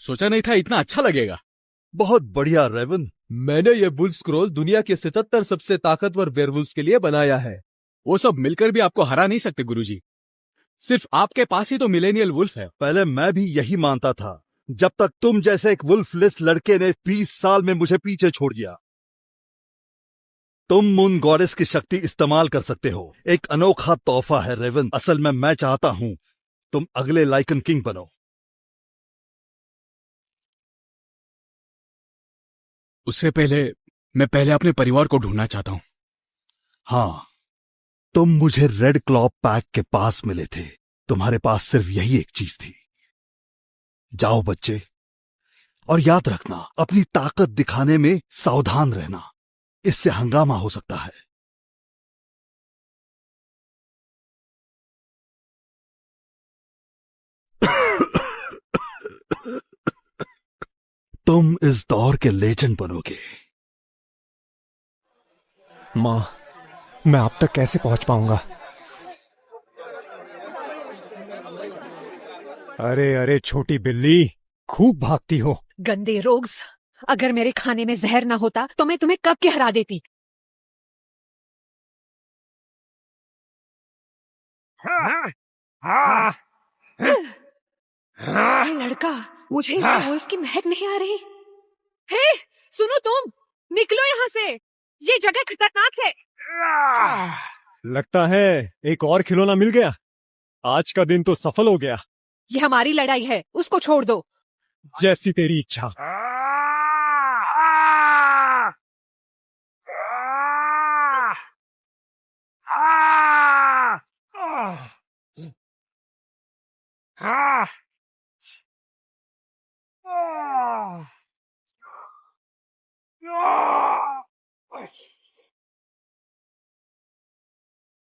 सोचा नहीं था इतना अच्छा लगेगा। बहुत बढ़िया रेवन। मैंने ये वुल्फ स्क्रॉल दुनिया के 77 सबसे ताकतवर वेयरवुल्व्स के लिए बनाया है। वो सब मिलकर भी आपको हरा नहीं सकते गुरुजी। सिर्फ आपके पास ही तो मिलेनियल वुल्फ है। पहले मैं भी यही मानता था, जब तक तुम जैसे एक वुल्फलेस लड़के ने 20 साल में मुझे पीछे छोड़ दिया। तुम मून गॉडेस की शक्ति इस्तेमाल कर सकते हो। एक अनोखा तोहफा है रेवन। असल में मैं चाहता हूं तुम अगले लाइकन किंग बनो। उससे पहले मैं पहले अपने परिवार को ढूंढना चाहता हूं। हाँ, तुम मुझे रेड क्लॉ पैक के पास मिले थे। तुम्हारे पास सिर्फ यही एक चीज थी। जाओ बच्चे, और याद रखना, अपनी ताकत दिखाने में सावधान रहना। इससे हंगामा हो सकता है। तुम इस दौर के लेजेंड बनोगे। मां, मैं आप तक कैसे पहुंच पाऊंगा? अरे अरे छोटी बिल्ली, खूब भागती हो। गंदे रोग्स, अगर मेरे खाने में जहर ना होता तो मैं तुम्हें कब के हरा देती। ये लड़का, मुझे इस वुल्फ की महक नहीं आ रही। हे, सुनो तुम, निकलो यहाँ से। ये जगह खतरनाक है। लगता है एक और खिलौना मिल गया। आज का दिन तो सफल हो गया। ये हमारी लड़ाई है, उसको छोड़ दो। जैसी तेरी इच्छा।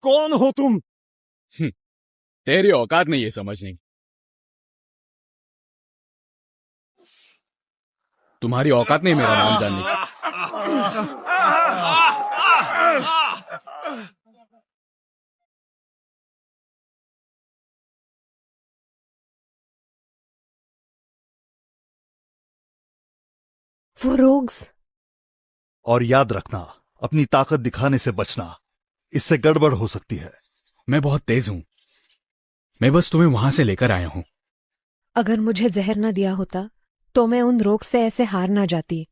कौन हो तुम? तेरी औकात नहीं है समझने की। तुम्हारी औकात नहीं मेरा नाम जानने की। वो रोग्स। और याद रखना, अपनी ताकत दिखाने से बचना। इससे गड़बड़ हो सकती है। मैं बहुत तेज हूं। मैं बस तुम्हें वहां से लेकर आया हूं। अगर मुझे जहर ना दिया होता तो मैं उन रोग से ऐसे हार ना जाती।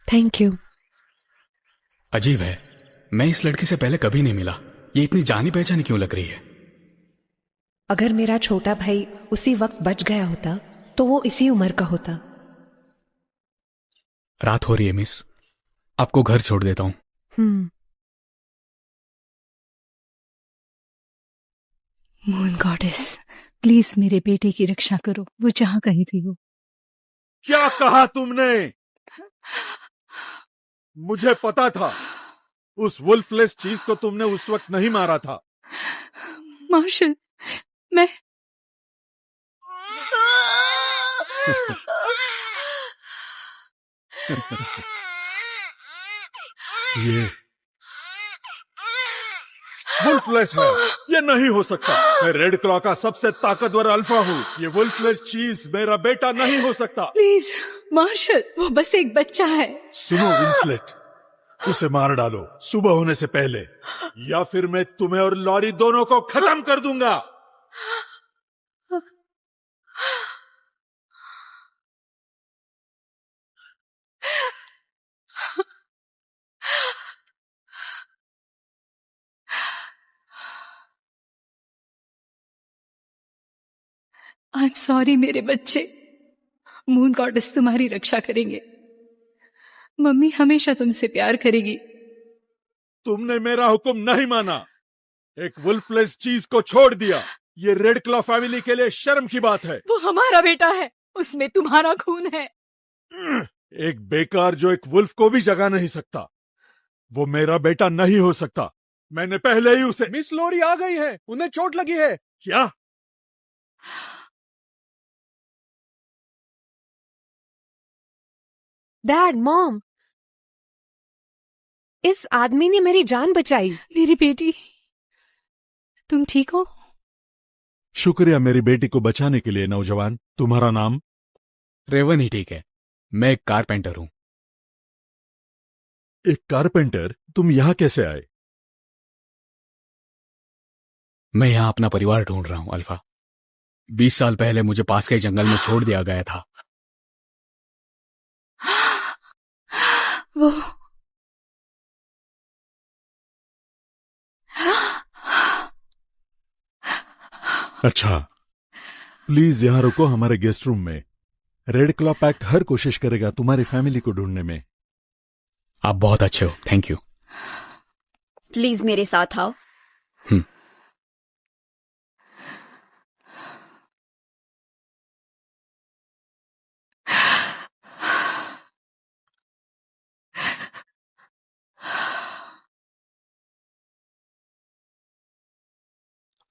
Thank you. अजीब है, मैं इस लड़की से पहले कभी नहीं मिला। ये इतनी जानी पहचानी क्यों लग रही है? अगर मेरा छोटा भाई उसी वक्त बच गया होता तो वो इसी उम्र का होता। रात हो रही है मिस, आपको घर छोड़ देता हूं। मून गॉडेस, प्लीज मेरे बेटे की रक्षा करो, वो जहां कहीं भी हो। क्या कहा तुमने? मुझे पता था उस वुल्फलेस चीज को तुमने उस वक्त नहीं मारा था। मार्शल, मैं ये वुल्फलेस है। ये नहीं हो सकता। मैं रेड क्लॉ का सबसे ताकतवर अल्फा हूँ। ये वुल्फलेस चीज मेरा बेटा नहीं हो सकता। प्लीज मार्शल, वो बस एक बच्चा है। सुनो विंसलेट, उसे मार डालो सुबह होने से पहले, या फिर मैं तुम्हें और लॉरी दोनों को खत्म कर दूंगा। आई एम सॉरी मेरे बच्चे। मून गॉडेस तुम्हारी रक्षा करेंगे। मम्मी हमेशा तुमसे प्यार करेगी। तुमने मेरा हुक्म नहीं माना, एक वुल्फलेस चीज को छोड़ दिया। ये रेड क्लॉ फैमिली के लिए शर्म की बात है। वो हमारा बेटा है, उसमें तुम्हारा खून है। एक बेकार जो एक वुल्फ को भी जगा नहीं सकता, वो मेरा बेटा नहीं हो सकता। मैंने पहले ही उसे। मिस लोरी आ गई है, उन्हें चोट लगी है। क्या? डैड, मॉम, इस आदमी ने मेरी जान बचाई। मेरी बेटी, तुम ठीक हो? शुक्रिया मेरी बेटी को बचाने के लिए नौजवान। तुम्हारा नाम? रेवन ही ठीक है। मैं एक कारपेंटर हूं। एक कारपेंटर? तुम यहां कैसे आए? मैं यहां अपना परिवार ढूंढ रहा हूं अल्फा। 20 साल पहले मुझे पास के जंगल में छोड़ दिया गया था। वो अच्छा, प्लीज यहां रुको हमारे गेस्ट रूम में। रेड क्लॉप एक्ट हर कोशिश करेगा तुम्हारी फैमिली को ढूंढने में। आप बहुत अच्छे हो, थैंक यू। प्लीज मेरे साथ आओ।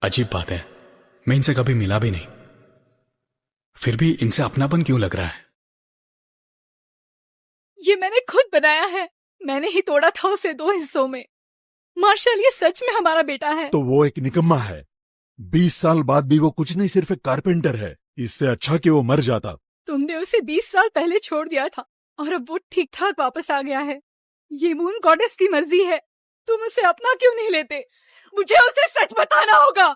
अजीब बात है, मैं इनसे कभी मिला भी नहीं, फिर भी इनसे अपनापन क्यों लग रहा है? ये मैंने खुद बनाया है। मैंने ही तोड़ा था उसे 2 हिस्सों में। मार्शल, ये सच में हमारा बेटा है। तो वो एक निकम्मा है। 20 साल बाद भी वो कुछ नहीं, सिर्फ एक कारपेंटर है। इससे अच्छा कि वो मर जाता। तुमने उसे 20 साल पहले छोड़ दिया था और अब वो ठीक ठाक वापस आ गया है। ये मून गॉडेस की मर्जी है। तुम उसे अपना क्यों नहीं लेते? मुझे उसे सच बताना होगा।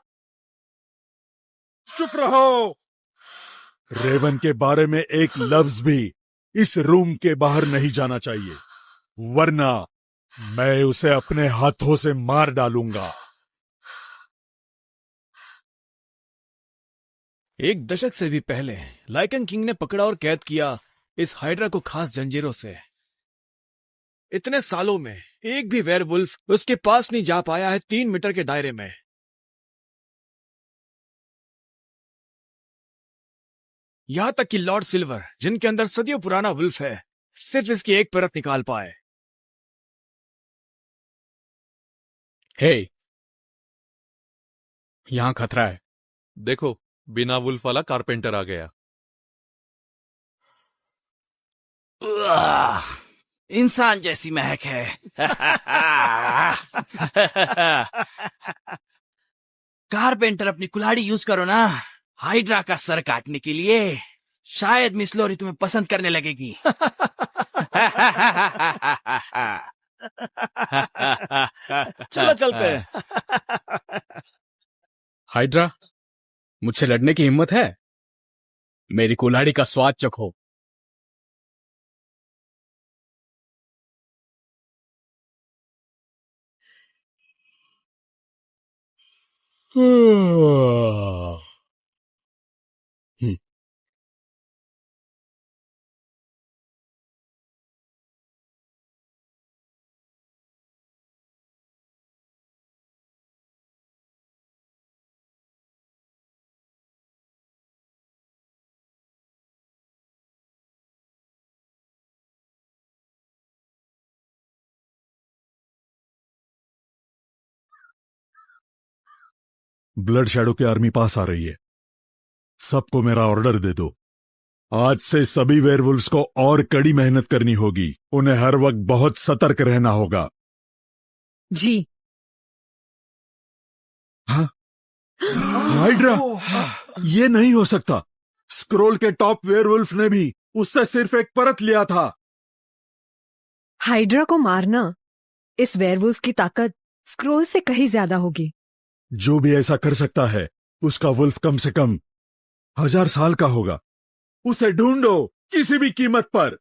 चुप रहो। रेवन के बारे में एक लफ्ज भी इस रूम के बाहर नहीं जाना चाहिए, वरना मैं उसे अपने हाथों से मार डालूंगा। 1 दशक से भी पहले लाइकन किंग ने पकड़ा और कैद किया इस हाइड्रा को खास जंजीरों से। इतने सालों में एक भी वेयरवुल्फ उसके पास नहीं जा पाया है 3 मीटर के दायरे में। यहां तक कि लॉर्ड सिल्वर, जिनके अंदर सदियों पुराना वुल्फ है, सिर्फ इसकी एक परत निकाल पाए। हे, यहां खतरा है। देखो, बिना वुल्फ वाला कारपेंटर आ गया। इंसान जैसी महक है। कारपेंटर, अपनी कुल्हाड़ी यूज करो ना हाइड्रा का सर काटने के लिए। शायद मिस लोरी तुम्हें पसंद करने लगेगी। चलो चलते हैं। हाइड्रा, मुझसे लड़ने की हिम्मत है? मेरी कुल्हाड़ी का स्वाद चखो। ब्लड शैडो की आर्मी पास आ रही है। सबको मेरा ऑर्डर दे दो। आज से सभी वेयरवुल्व्स को और कड़ी मेहनत करनी होगी। उन्हें हर वक्त बहुत सतर्क रहना होगा। जी। हाँ? हाइड्रा, ये नहीं हो सकता। स्क्रोल के टॉप वेयरवुल्फ ने भी उससे सिर्फ एक परत लिया था। हाइड्रा को मारना, इस वेयरवुल्फ की ताकत स्क्रोल से कहीं ज्यादा होगी। जो भी ऐसा कर सकता है, उसका वुल्फ कम से कम 1000 साल का होगा। उसे ढूंढो किसी भी कीमत पर।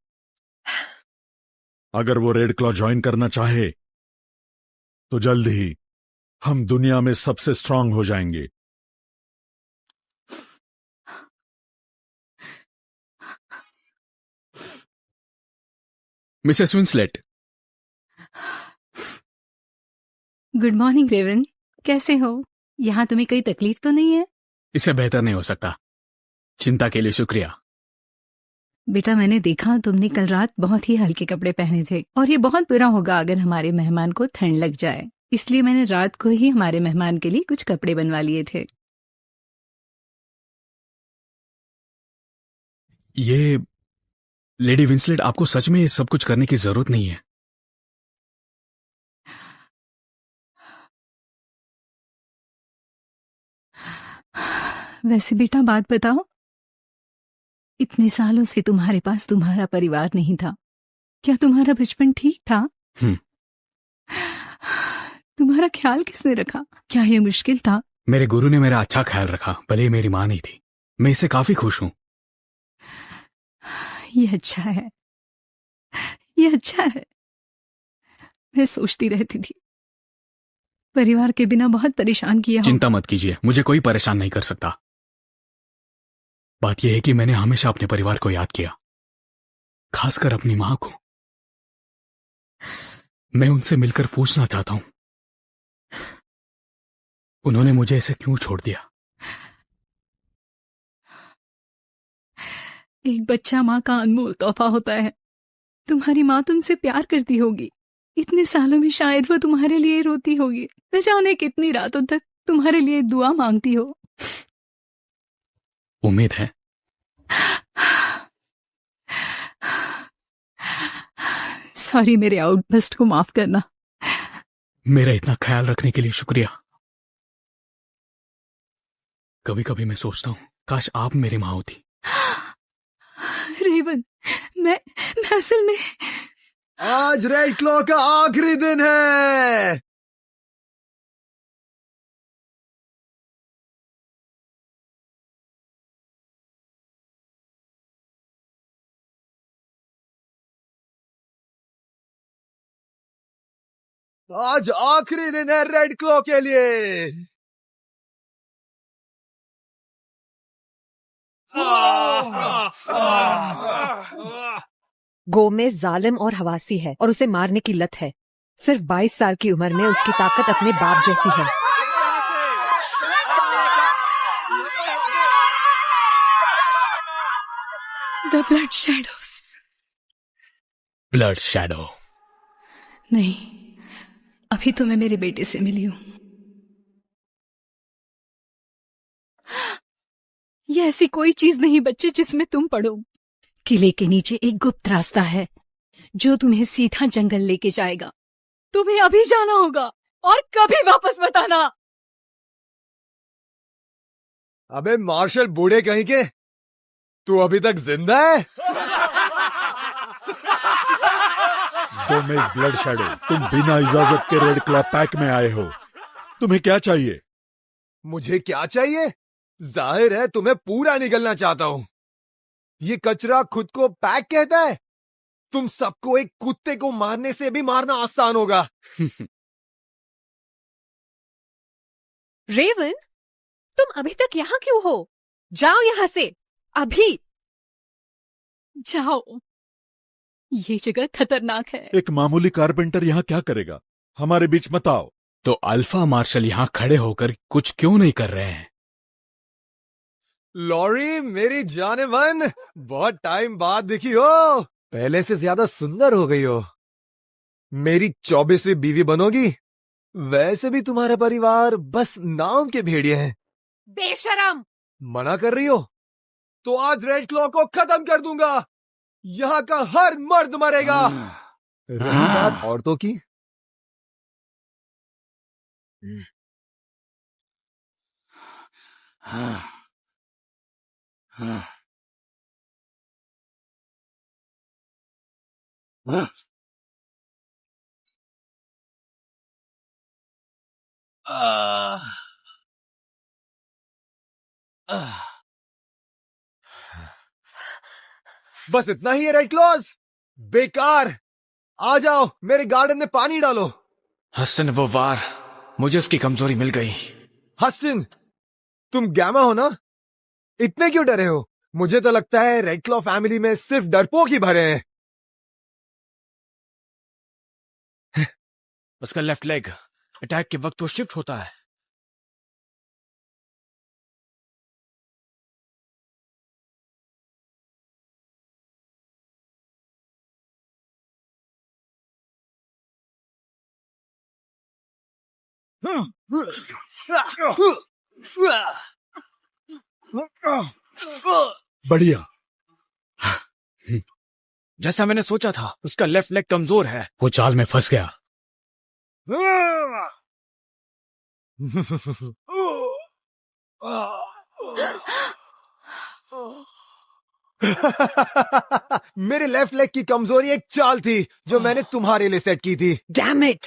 अगर वो रेड क्लॉ ज्वाइन करना चाहे तो जल्द ही हम दुनिया में सबसे स्ट्रांग हो जाएंगे। Mrs Winslet. Good morning Raven, कैसे हो? यहाँ तुम्हें कोई तकलीफ तो नहीं है? इससे बेहतर नहीं हो सकता। चिंता के लिए शुक्रिया। बेटा, मैंने देखा तुमने कल रात बहुत ही हल्के कपड़े पहने थे और ये बहुत बुरा होगा अगर हमारे मेहमान को ठंड लग जाए। इसलिए मैंने रात को ही हमारे मेहमान के लिए कुछ कपड़े बनवा लिए थे। ये लेडी विंसलेट, आपको सच में ये सब कुछ करने की जरूरत नहीं है। वैसे बेटा बात बताओ, इतने सालों से तुम्हारे पास तुम्हारा परिवार नहीं था, क्या तुम्हारा बचपन ठीक था? हम्म। तुम्हारा ख्याल किसने रखा? क्या ये मुश्किल था? मेरे गुरु ने मेरा अच्छा ख्याल रखा, भले ही मेरी माँ नहीं थी। मैं इससे काफी खुश हूँ। ये अच्छा है, ये अच्छा है। मैं सोचती रहती थी, परिवार के बिना बहुत परेशान किया चिंता मत कीजिए, मुझे कोई परेशान नहीं कर सकता। बात यह है कि मैंने हमेशा अपने परिवार को याद किया, खासकर अपनी मां को। मैं उनसे मिलकर पूछना चाहता हूं, उन्होंने मुझे ऐसे क्यों छोड़ दिया? एक बच्चा माँ का अनमोल तोहफा होता है। तुम्हारी माँ तुमसे प्यार करती होगी, इतने सालों में शायद वो तुम्हारे लिए रोती होगी, न जाने कितनी रातों तक तुम्हारे लिए दुआ मांगती हो। उम्मीद है। सॉरी, मेरे आउटबर्स्ट को माफ करना। मेरा इतना ख्याल रखने के लिए शुक्रिया। कभी कभी मैं सोचता हूं, काश आप मेरी माँ होती। रेवन, मैं असल में आज रेड क्लॉ का आखिरी दिन है। आज आखिरी दिन है रेड क्लॉ के लिए। गोमेज जालिम और हवासी है और उसे मारने की लत है। सिर्फ 22 साल की उम्र में उसकी ताकत अपने बाप जैसी है। The blood shadows. Blood shadow? नहीं, अभी तो मैं मेरे बेटे से मिली हूं। ये ऐसी कोई चीज नहीं बच्चे जिसमें तुम पड़ो। किले के नीचे एक गुप्त रास्ता है जो तुम्हें सीधा जंगल लेके जाएगा। तुम्हें अभी जाना होगा और कभी वापस मत आना। अबे मार्शल बूढ़े कहीं के, तू अभी तक जिंदा है? गोमेज ब्लड शैडो, तुम बिना इजाजत के रेड क्लॉ पैक में आए हो। तुम्हें क्या चाहिए? मुझे क्या चाहिए? जाहिर है तुम्हें पूरा निगलना चाहता हूं। ये कचरा खुद को पैक कहता है। तुम सबको एक कुत्ते को मारने से भी मारना आसान होगा। रेवन, तुम अभी तक यहाँ क्यों हो? जाओ यहाँ से अभी। जाओ, ये जगह खतरनाक है। एक मामूली कारपेंटर यहाँ क्या करेगा? हमारे बीच मत आओ। तो अल्फा मार्शल यहाँ खड़े होकर कुछ क्यों नहीं कर रहे हैं? लॉरी मेरी जानेमन, बहुत टाइम बाद दिखी हो। पहले से ज्यादा सुंदर हो गई हो। मेरी 24वीं बीवी बनोगी। वैसे भी तुम्हारा परिवार बस नाम के भेड़िए हैं। बेशरम! मना कर रही हो तो आज रेड क्लॉ को खत्म कर दूंगा। यहाँ का हर मर्द मरेगा। रही बात औरतों की, बस इतना ही है रेड क्लॉज। बेकार। आ जाओ, मेरे गार्डन में पानी डालो। हस्टन, वो वार, मुझे उसकी कमजोरी मिल गई। हस्टिन, तुम गैमा हो ना? इतने क्यों डरे हो? मुझे तो लगता है रेड क्लॉ फैमिली में सिर्फ डरपोक ही भरे हैं। उसका लेफ्ट लेग अटैक के वक्त वो शिफ्ट होता है। बढ़िया। जैसा मैंने सोचा था, उसका लेफ्ट लेग कमजोर है। वो चाल में फंस गया। मेरे लेफ्ट लेग की कमजोरी एक चाल थी जो मैंने तुम्हारे लिए सेट की थी। Damn it.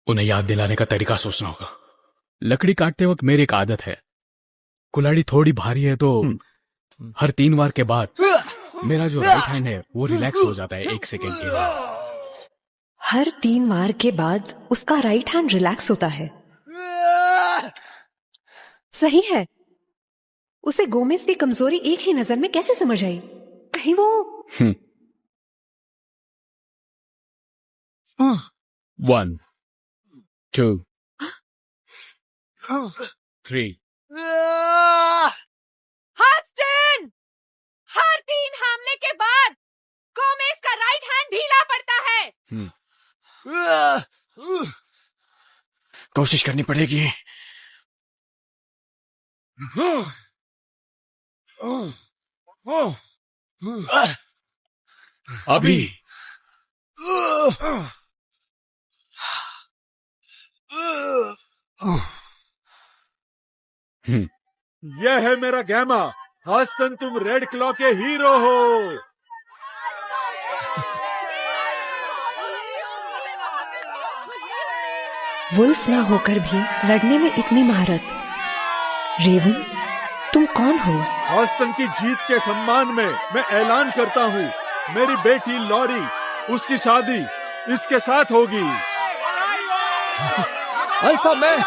उन्हें याद दिलाने का तरीका सोचना होगा। लकड़ी काटते वक्त मेरी एक आदत है, कुल्हाड़ी थोड़ी भारी है तो हर 3 वार के बाद मेरा जो राइट हैंड है वो रिलैक्स हो जाता है 1 सेकेंड के लिए। हर 3 वार के बाद उसका राइट हैंड रिलैक्स होता है। सही है। उसे गोमेज की कमजोरी एक ही नजर में कैसे समझ आई? कहीं वो 1 2 3 हस्टन! हर 3 हमले के बाद गोमेज का राइट हैंड ढीला पड़ता है। कोशिश करनी पड़ेगी। अभी यह है मेरा गैमा। हस्टन, तुम रेड क्लॉ के हीरो हो। वुल्फ ना होकर भी लड़ने में इतनी महारत। रेवन, तुम कौन हो? हस्टन की जीत के सम्मान में मैं ऐलान करता हूँ, मेरी बेटी लॉरी, उसकी शादी इसके साथ होगी। अल्फा, मैं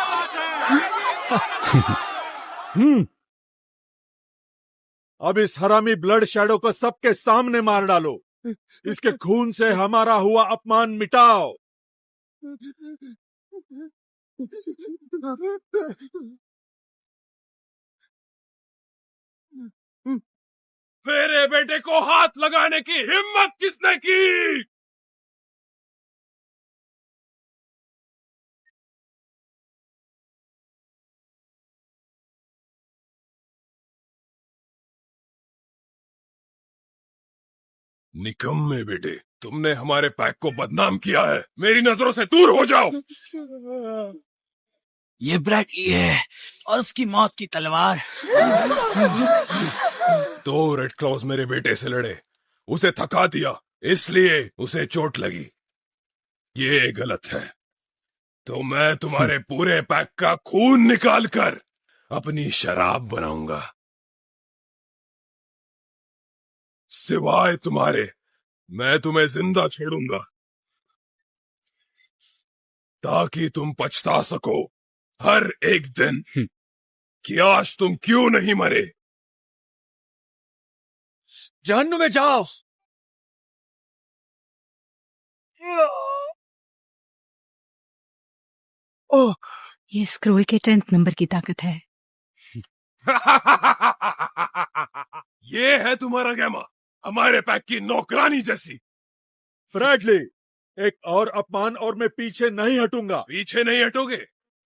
अब इस हरामी ब्लड शैडो को सबके सामने मार डालो। इसके खून से हमारा हुआ अपमान मिटाओ। मेरे बेटे को हाथ लगाने की हिम्मत किसने की? निकम्मे बेटे, तुमने हमारे पैक को बदनाम किया है। मेरी नजरों से दूर हो जाओ। ये ब्रैडली है और उसकी मौत की तलवार। 2 रेड क्लॉज मेरे बेटे से लड़े, उसे थका दिया, इसलिए उसे चोट लगी। ये गलत है। तो मैं तुम्हारे पूरे पैक का खून निकालकर अपनी शराब बनाऊंगा। सिवाय तुम्हारे, मैं तुम्हें जिंदा छोड़ूंगा ताकि तुम पछता सको हर एक दिन कि आज तुम क्यों नहीं मरे। जहन्नुम में जाओ। ओह, ये स्क्रोल के 10th नंबर की ताकत है। ये है तुम्हारा गैमा, हमारे पैक की नौकरानी जैसी। ब्रैडली, एक और अपमान और मैं पीछे नहीं हटूंगा। पीछे नहीं हटोगे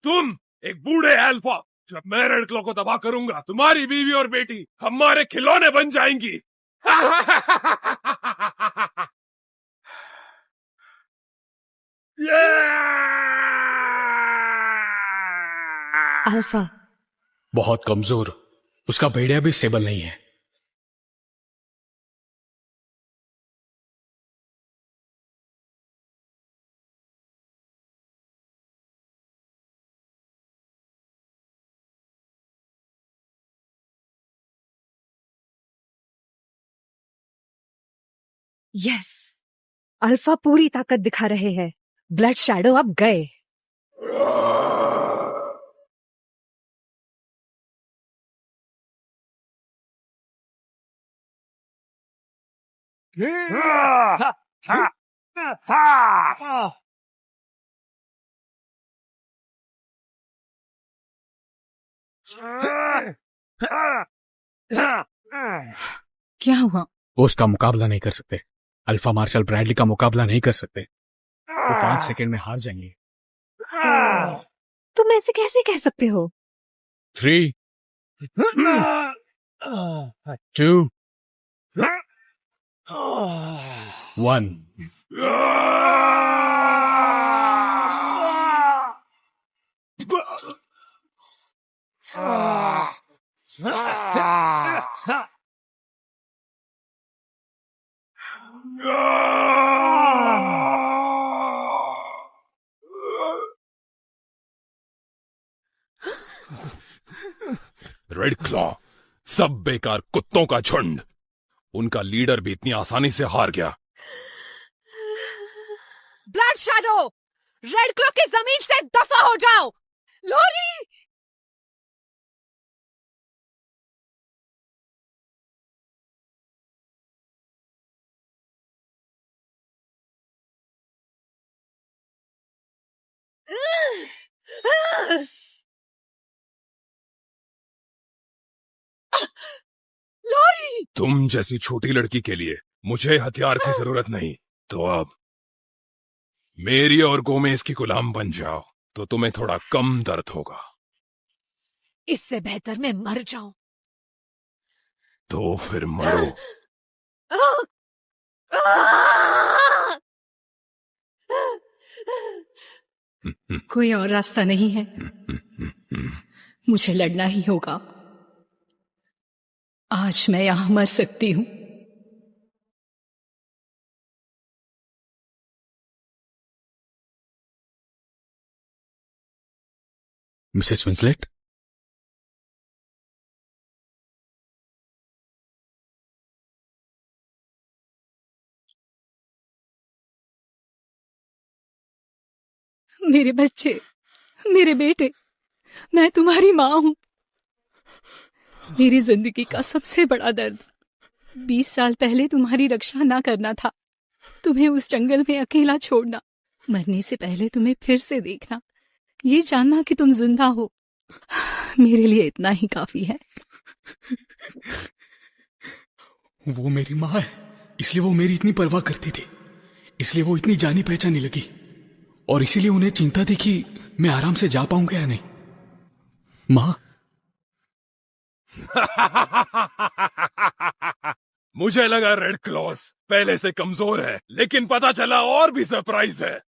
तुम, एक बूढ़े अल्फा। जब मैं रेड क्लॉ को तबाह करूंगा, तुम्हारी बीवी और बेटी हमारे खिलौने बन जाएंगी। अल्फा, बहुत कमजोर, उसका भेड़िया भी स्टेबल नहीं है। यस, अल्फा पूरी ताकत दिखा रहे हैं। ब्लड शैडो अब गए। क्या हुआ? वो उसका मुकाबला नहीं कर सकते। अल्फा मार्शल ब्रैडली का मुकाबला नहीं कर सकते। वो 5 सेकेंड में हार जाएंगे। तुम ऐसे कैसे कह सकते हो? 3 2 1 Ah! रेड क्लॉ, सब बेकार कुत्तों का झुंड। उनका लीडर भी इतनी आसानी से हार गया। ब्लड शैडो, रेड क्लॉ की जमीन से दफा हो जाओ। लोरी, लोरी, तुम जैसी छोटी लड़की के लिए मुझे हथियार की जरूरत नहीं। तो अब मेरी और गोमेज की गुलाम बन जाओ तो तुम्हें थोड़ा कम दर्द होगा। इससे बेहतर मैं मर जाऊं। तो फिर मरो। कोई और रास्ता नहीं है, मुझे लड़ना ही होगा। आज मैं यहां मर सकती हूं। मिसेस विंसलेट, मेरे बच्चे, मेरे बेटे, मैं तुम्हारी माँ हूं। मेरी जिंदगी का सबसे बड़ा दर्द 20 साल पहले तुम्हारी रक्षा ना करना था, तुम्हें उस जंगल में अकेला छोड़ना, मरने से पहले तुम्हें फिर से देखना, ये जानना कि तुम जिंदा हो, मेरे लिए इतना ही काफी है। वो मेरी माँ है, इसलिए वो मेरी इतनी परवाह करती थी, इसलिए वो इतनी जानी पहचानी लगी, और इसीलिए उन्हें चिंता थी कि मैं आराम से जा पाऊंगा या नहीं। माँ, मुझे लगा रेड क्लॉस पहले से कमजोर है, लेकिन पता चला और भी सरप्राइज है।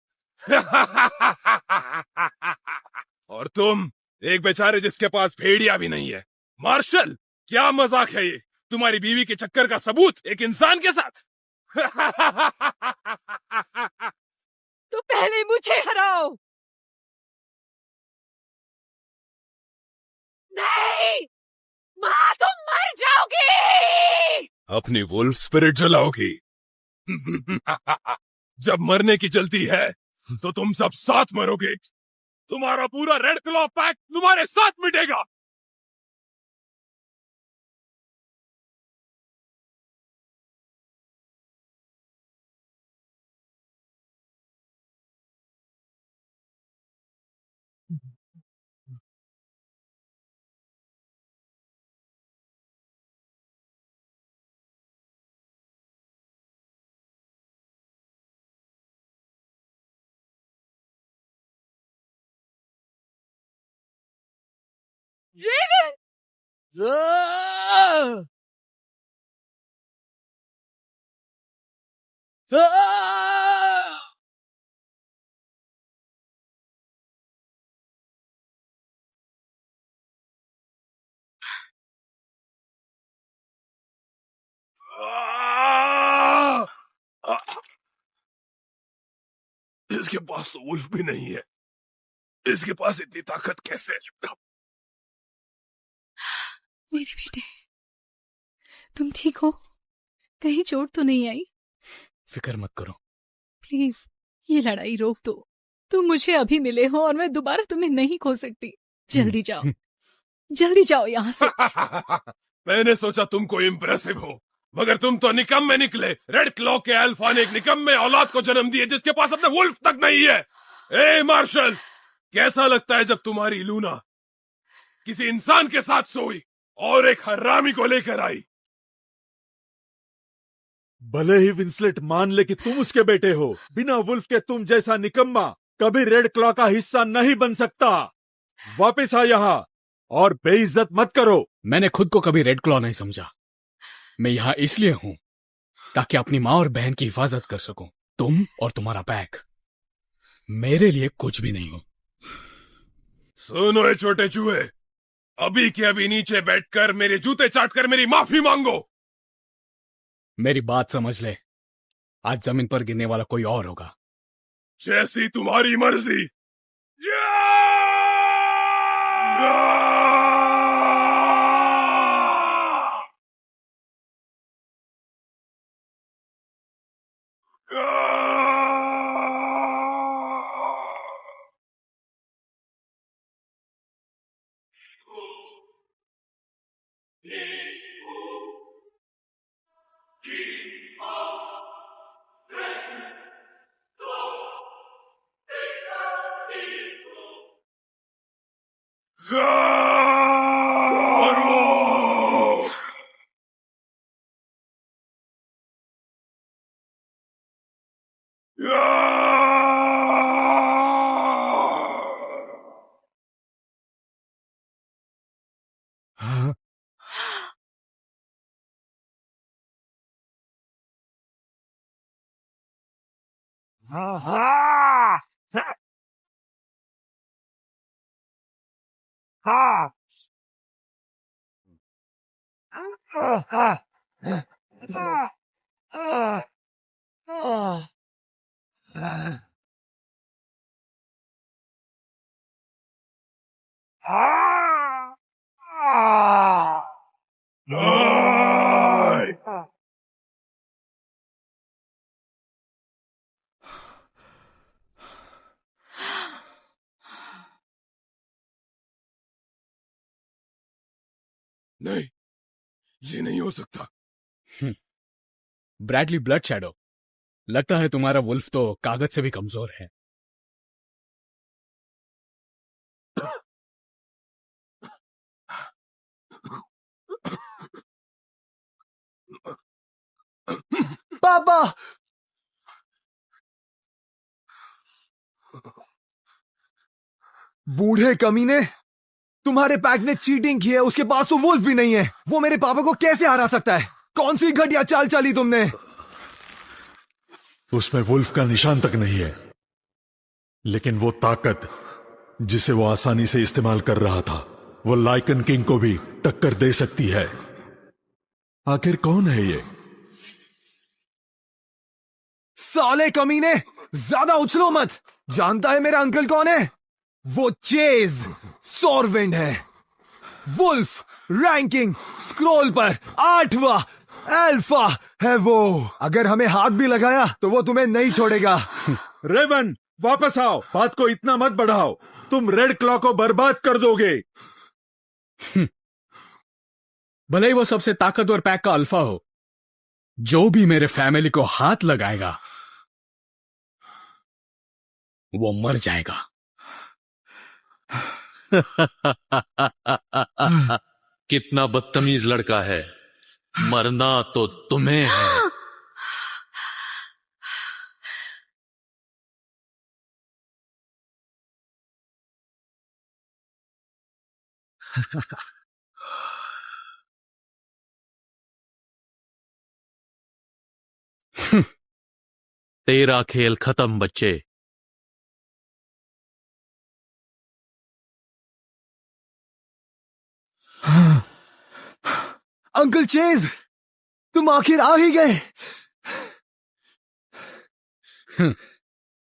और तुम एक बेचारे जिसके पास भेड़िया भी नहीं है। मार्शल, क्या मजाक है ये? तुम्हारी बीवी के चक्कर का सबूत एक इंसान के साथ। तो पहले मुझे हराओ। नहीं, माँ तुम मर जाओगी। अपनी वुल्फ स्पिरिट जलाओगी। जब मरने की जल्दी है तो तुम सब साथ मरोगे। तुम्हारा पूरा रेड क्लॉ पैक तुम्हारे साथ मिटेगा। रेवन, इसके पास तो वुल्फ भी नहीं है। इसके पास इतनी ताकत कैसे? मेरे बेटे, तुम ठीक हो? कहीं चोट तो नहीं आई? फिक्र मत करो। प्लीज ये लड़ाई रोक दो। तुम मुझे अभी मिले हो और मैं दोबारा तुम्हें नहीं खो सकती। जल्दी जाओ, जल्दी जाओ यहाँ से। मैंने सोचा तुम कोई इम्प्रेसिव हो, मगर तुम तो निकम्मे निकले। रेड क्लॉ के अल्फा ने एक निकम्मे औलाद को जन्म दिए जिसके पास अपने वुल्फ तक नहीं है। ए मार्शल, कैसा लगता है जब तुम्हारी लूना किसी इंसान के साथ सोई और एक हरामी को लेकर आई? भले ही विंसलेट मान ले कि तुम उसके बेटे हो, बिना वुल्फ के तुम जैसा निकम्मा कभी रेड क्लॉ का हिस्सा नहीं बन सकता। वापस आ यहाँ और बेइज्जत मत करो। मैंने खुद को कभी रेड क्लॉ नहीं समझा। मैं यहाँ इसलिए हूं ताकि अपनी माँ और बहन की हिफाजत कर सकूं। तुम और तुम्हारा पैक मेरे लिए कुछ भी नहीं हो। सुनो ये छोटे चूहे, अभी के अभी नीचे बैठकर मेरे जूते चाटकर मेरी माफी मांगो। मेरी बात समझ ले, आज जमीन पर गिरने वाला कोई और होगा। जैसी तुम्हारी मर्जी। नहीं, ये नहीं हो सकता। ब्रैडली ब्लड शैडो, लगता है तुम्हारा वुल्फ तो कागज से भी कमजोर है। पापा! बूढ़े कमीने, तुम्हारे पैक ने चीटिंग की है, उसके पास तो वुल्फ भी नहीं है। वो मेरे पापा को कैसे हरा सकता है? कौन सी घटिया चाल चली तुमने? उसमें वुल्फ का निशान तक नहीं है, लेकिन वो ताकत जिसे वो आसानी से इस्तेमाल कर रहा था, वो लाइकन किंग को भी टक्कर दे सकती है। आखिर कौन है ये? साले कमीने, ज्यादा उछलो मत। जानता है मेरा अंकल कौन है? वो चेज सॉरविंड है। वुल्फ रैंकिंग स्क्रॉल पर 8वां अल्फा है वो। अगर हमें हाथ भी लगाया तो वो तुम्हें नहीं छोड़ेगा। रेवन, वापस आओ। बात को इतना मत बढ़ाओ, तुम रेड क्लॉ को बर्बाद कर दोगे। भले ही वो सबसे ताकतवर पैक का अल्फा हो, जो भी मेरे फैमिली को हाथ लगाएगा वो मर जाएगा। कितना बदतमीज लड़का है। मरना तो तुम्हें है। तेरा खेल खत्म बच्चे। अंकल चेज, तुम आखिर आ ही गए।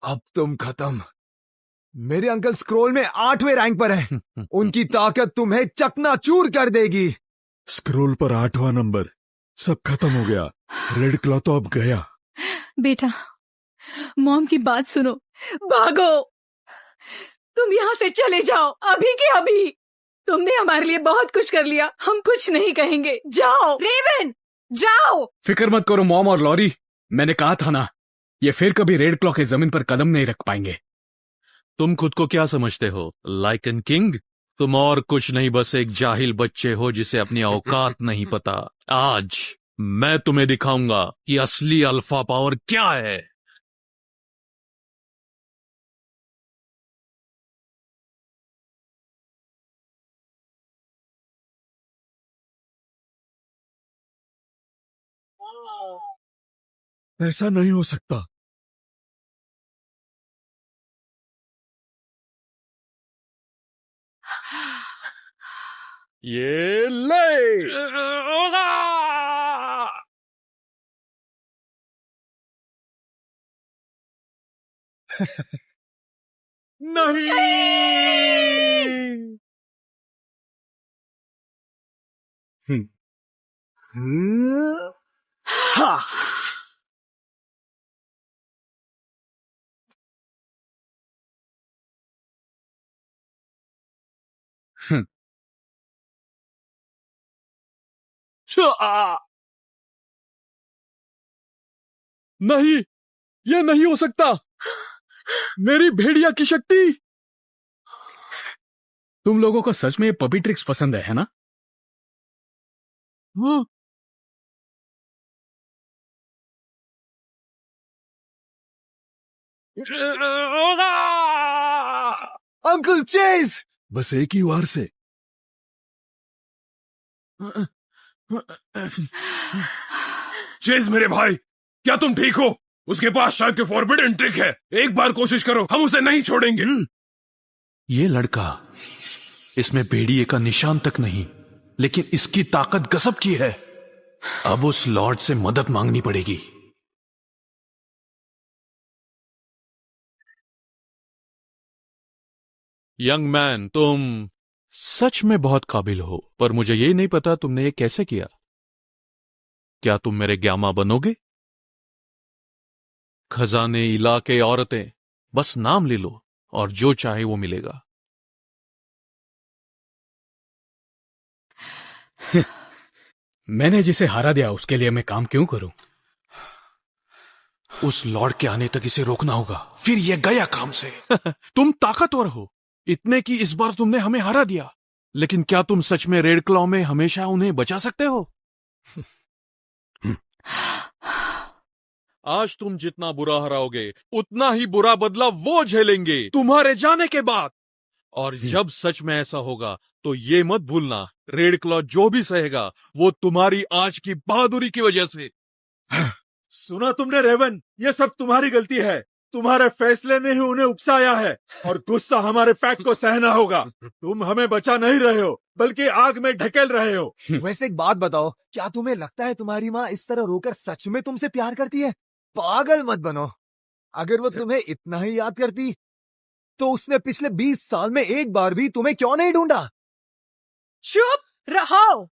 अब तुम खत्म। मेरे अंकल स्क्रोल में 8वें रैंक पर हैं। उनकी ताकत तुम्हें चकनाचूर कर देगी। स्क्रोल पर 8वां नंबर, सब खत्म हो गया। रेड क्लॉ तो अब गया। बेटा, मॉम की बात सुनो, भागो। तुम यहाँ से चले जाओ, अभी के अभी। तुमने हमारे लिए बहुत कुछ कर लिया, हम कुछ नहीं कहेंगे। जाओ रेवन, जाओ। फिक्र मत करो मॉम और लॉरी, मैंने कहा था ना, ये फिर कभी रेड क्लॉ के जमीन पर कदम नहीं रख पाएंगे। तुम खुद को क्या समझते हो, लाइकन किंग? तुम और कुछ नहीं, बस एक जाहिल बच्चे हो जिसे अपनी औकात नहीं पता। आज मैं तुम्हें दिखाऊंगा कि असली अल्फा पावर क्या है। ऐसा नहीं हो सकता। ये ले। नहीं। हाँ। नहीं, ये नहीं हो सकता। मेरी भेड़िया की शक्ति। तुम लोगों को सच में ये पपी ट्रिक्स पसंद है ना? हाँ। Uncle chase! बस एक ही वार से। चेज मेरे भाई, क्या तुम ठीक हो? उसके पास शायद कोई फॉरबिडन ट्रिक है। एक बार कोशिश करो, हम उसे नहीं छोड़ेंगे। ये लड़का, इसमें भेड़िए का निशान तक नहीं, लेकिन इसकी ताकत गजब की है। अब उस लॉर्ड से मदद मांगनी पड़ेगी। यंग मैन, तुम सच में बहुत काबिल हो, पर मुझे ये नहीं पता तुमने ये कैसे किया। क्या तुम मेरे ग्यामा बनोगे? खजाने, इलाके, औरतें, बस नाम ले लो और जो चाहे वो मिलेगा। मैंने जिसे हारा दिया उसके लिए मैं काम क्यों करूं? उस लॉर्ड के आने तक इसे रोकना होगा, फिर ये गया काम से। तुम ताकतवर हो, इतने कि इस बार तुमने हमें हरा दिया, लेकिन क्या तुम सच में रेड क्लॉ में हमेशा उन्हें बचा सकते हो? आज तुम जितना बुरा हराओगे, उतना ही बुरा बदला वो झेलेंगे तुम्हारे जाने के बाद। और जब सच में ऐसा होगा तो ये मत भूलना, रेड क्लॉ जो भी सहेगा वो तुम्हारी आज की बहादुरी की वजह से। सुना तुमने रेवन, ये सब तुम्हारी गलती है। तुम्हारे फैसले ने ही उन्हें उकसाया है और गुस्सा हमारे पैक को सहना होगा। तुम हमें बचा नहीं रहे हो, बल्कि आग में ढकेल रहे हो। वैसे एक बात बताओ, क्या तुम्हें लगता है तुम्हारी माँ इस तरह रोकर सच में तुमसे प्यार करती है? पागल मत बनो। अगर वो तुम्हें इतना ही याद करती तो उसने पिछले 20 साल में एक बार भी तुम्हें क्यों नहीं ढूंढा? चुप रहो।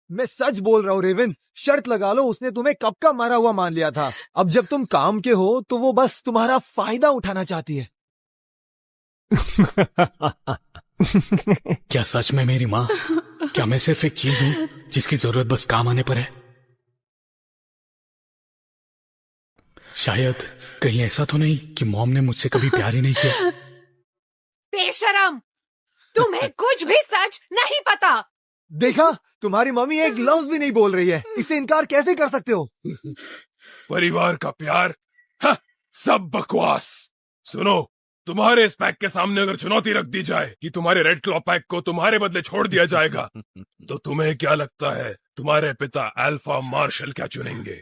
मैं सच बोल रहा हूँ रेवन, शर्त लगा लो उसने तुम्हें कब का मारा हुआ मान लिया था। अब जब तुम काम के हो तो वो बस तुम्हारा फायदा उठाना चाहती है। क्या सच में मेरी माँ? क्या मैं सिर्फ एक चीज हूं जिसकी जरूरत बस काम आने पर है? शायद कहीं ऐसा तो नहीं कि मॉम ने मुझसे कभी प्यार ही नहीं किया। बेशरम, तुम्हें कुछ भी सच नहीं पता। देखा, तुम्हारी मम्मी एक लफ्ज भी नहीं बोल रही है। इसे इनकार कैसे कर सकते हो? परिवार का प्यार? हाँ, सब बकवास। सुनो, तुम्हारे इस पैक के सामने अगर चुनौती रख दी जाए कि तुम्हारे रेड क्लॉ पैक को तुम्हारे बदले छोड़ दिया जाएगा, तो तुम्हें क्या लगता है तुम्हारे पिता अल्फा मार्शल क्या चुनेंगे?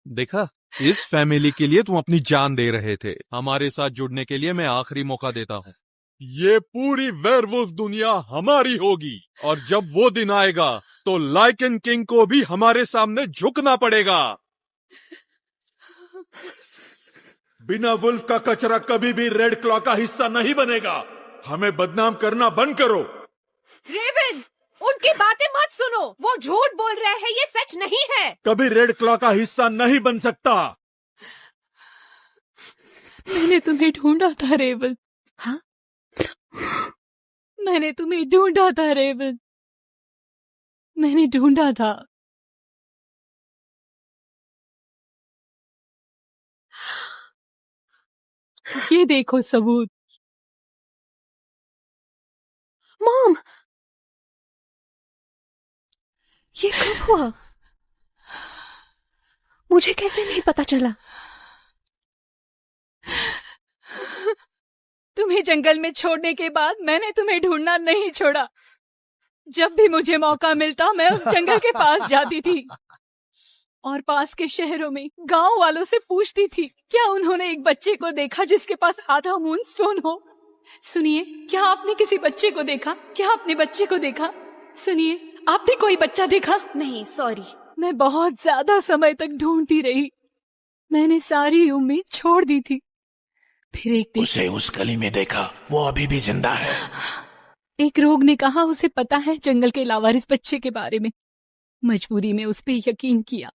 देखा, इस फैमिली के लिए तुम अपनी जान दे रहे थे। हमारे साथ जुड़ने के लिए मैं आखिरी मौका देता हूँ। ये पूरी वेयरवुल्फ दुनिया हमारी होगी, और जब वो दिन आएगा तो लाइकन किंग को भी हमारे सामने झुकना पड़ेगा। बिना वुल्फ का कचरा कभी भी रेड क्लॉ का हिस्सा नहीं बनेगा। हमें बदनाम करना बंद करो। रेवन, उनकी बातें मत सुनो, वो झूठ बोल रहे हैं, ये सच नहीं है। कभी रेड क्लॉ का हिस्सा नहीं बन सकता। मैंने तुम्हें ढूंढा था रेवन। हाँ? मैंने तुम्हें ढूंढा था रेवन, मैंने ढूंढा था। ये देखो सबूत। मॉम, ये कब हुआ? मुझे कैसे नहीं पता चला? तुम्हें जंगल में छोड़ने के बाद मैंने तुम्हें ढूंढना नहीं छोड़ा। जब भी मुझे मौका मिलता मैं उस जंगल के पास जाती थी और पास के शहरों में गांव वालों से पूछती थी क्या उन्होंने एक बच्चे को देखा जिसके पास आधा मूनस्टोन हो। सुनिए, क्या आपने किसी बच्चे को देखा? क्या आपने बच्चे को देखा? सुनिए, आपने कोई बच्चा देखा? नहीं, सॉरी। मैं बहुत ज्यादा समय तक ढूंढती रही। मैंने सारी उम्मीद छोड़ दी थी। फिर एक दिन उसे उस गली में देखा, वो अभी भी जिंदा है। एक रोग ने कहा उसे पता है जंगल के लावारिस बच्चे के बारे में। मजबूरी में उस पे यकीन किया।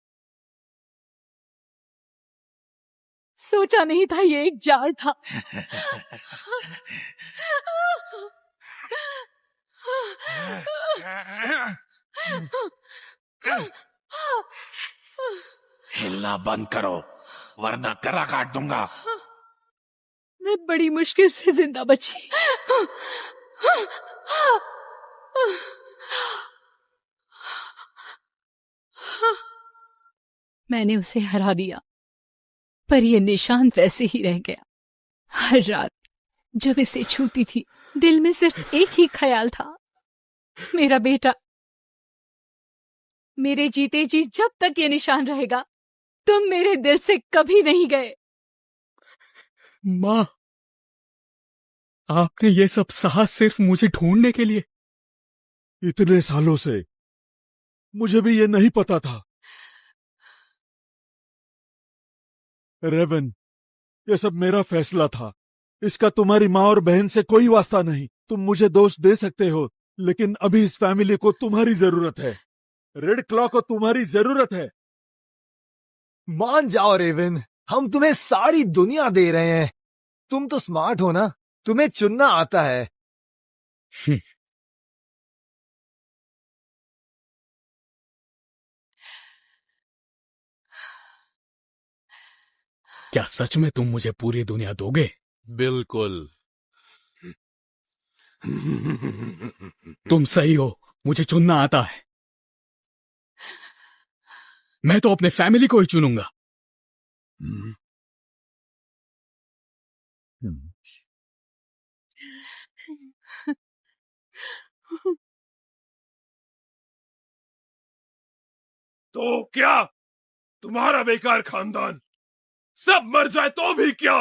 सोचा नहीं था ये एक जाल था। हिलना बंद करो, वरना गला काट दूंगा। मैं बड़ी मुश्किल से जिंदा बची। मैंने उसे हरा दिया, पर यह निशान वैसे ही रह गया। हर रात जब इसे छूती थी, दिल में सिर्फ एक ही ख्याल था, मेरा बेटा। मेरे जीते जी जब तक ये निशान रहेगा, तुम मेरे दिल से कभी नहीं गए। माँ, आपने ये सब सहा सिर्फ मुझे ढूंढने के लिए? इतने सालों से मुझे भी ये नहीं पता था। रेवन, ये सब मेरा फैसला था। इसका तुम्हारी माँ और बहन से कोई वास्ता नहीं। तुम मुझे दोष दे सकते हो, लेकिन अभी इस फैमिली को तुम्हारी जरूरत है। रेड क्लॉ को तुम्हारी जरूरत है। मान जाओ रेवन, हम तुम्हें सारी दुनिया दे रहे हैं। तुम तो स्मार्ट हो ना, तुम्हें चुनना आता है। क्या सच में तुम मुझे पूरी दुनिया दोगे? बिल्कुल। तुम सही हो, मुझे चुनना आता है। मैं तो अपने फैमिली को ही चुनूंगा। तो क्या तुम्हारा बेकार खानदान सब मर जाए तो भी क्या?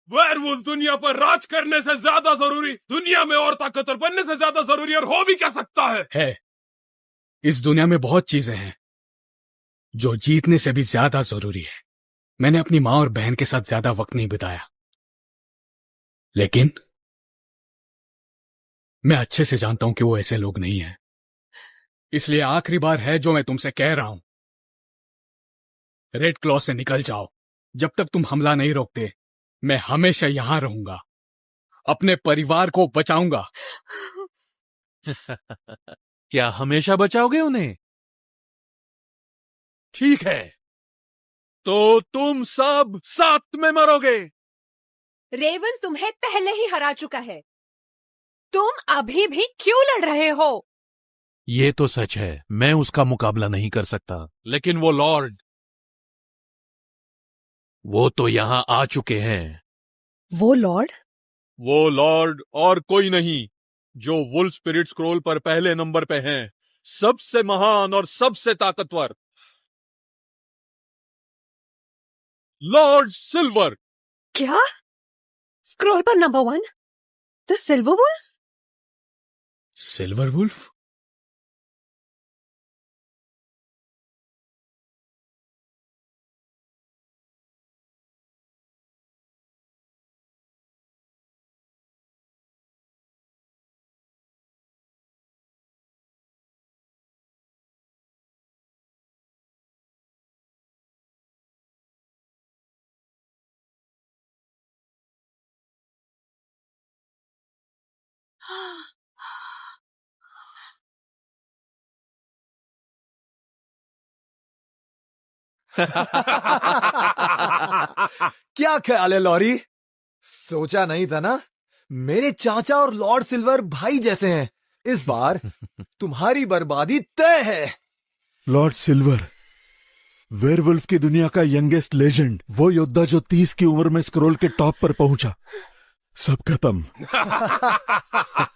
वेयरवुल्फ दुनिया पर राज करने से ज्यादा जरूरी, दुनिया में और ताकतवर बनने से ज्यादा जरूरी और हो भी क्या सकता है? इस दुनिया में बहुत चीजें हैं जो जीतने से भी ज्यादा जरूरी है। मैंने अपनी माँ और बहन के साथ ज्यादा वक्त नहीं बिताया, लेकिन मैं अच्छे से जानता हूं कि वो ऐसे लोग नहीं हैं। इसलिए आखिरी बार है जो मैं तुमसे कह रहा हूं, रेड क्लॉ से निकल जाओ। जब तक तुम हमला नहीं रोकते, मैं हमेशा यहां रहूंगा, अपने परिवार को बचाऊंगा। क्या हमेशा बचाओगे उन्हें? ठीक है, तो तुम सब साथ में मरोगे। रेवन तुम्हें पहले ही हरा चुका है। तुम अभी भी क्यों लड़ रहे हो? ये तो सच है, मैं उसका मुकाबला नहीं कर सकता, लेकिन वो लॉर्ड, वो तो यहां आ चुके हैं। वो लॉर्ड? वो लॉर्ड और कोई नहीं, जो वुल्फ स्पिरिट स्क्रोल पर पहले नंबर पे हैं, सबसे महान और सबसे ताकतवर लॉर्ड सिल्वर। क्या? स्क्रोल पर number 1 the silver wolf? Silver wolf? क्या ख्याल है लॉरी? सोचा नहीं था ना, मेरे चाचा और लॉर्ड सिल्वर भाई जैसे हैं। इस बार तुम्हारी बर्बादी तय है। लॉर्ड सिल्वर, वेयरवुल्फ की दुनिया का यंगेस्ट लेजेंड, वो योद्धा जो 30 की उम्र में स्क्रोल के टॉप पर पहुंचा। सब खत्म।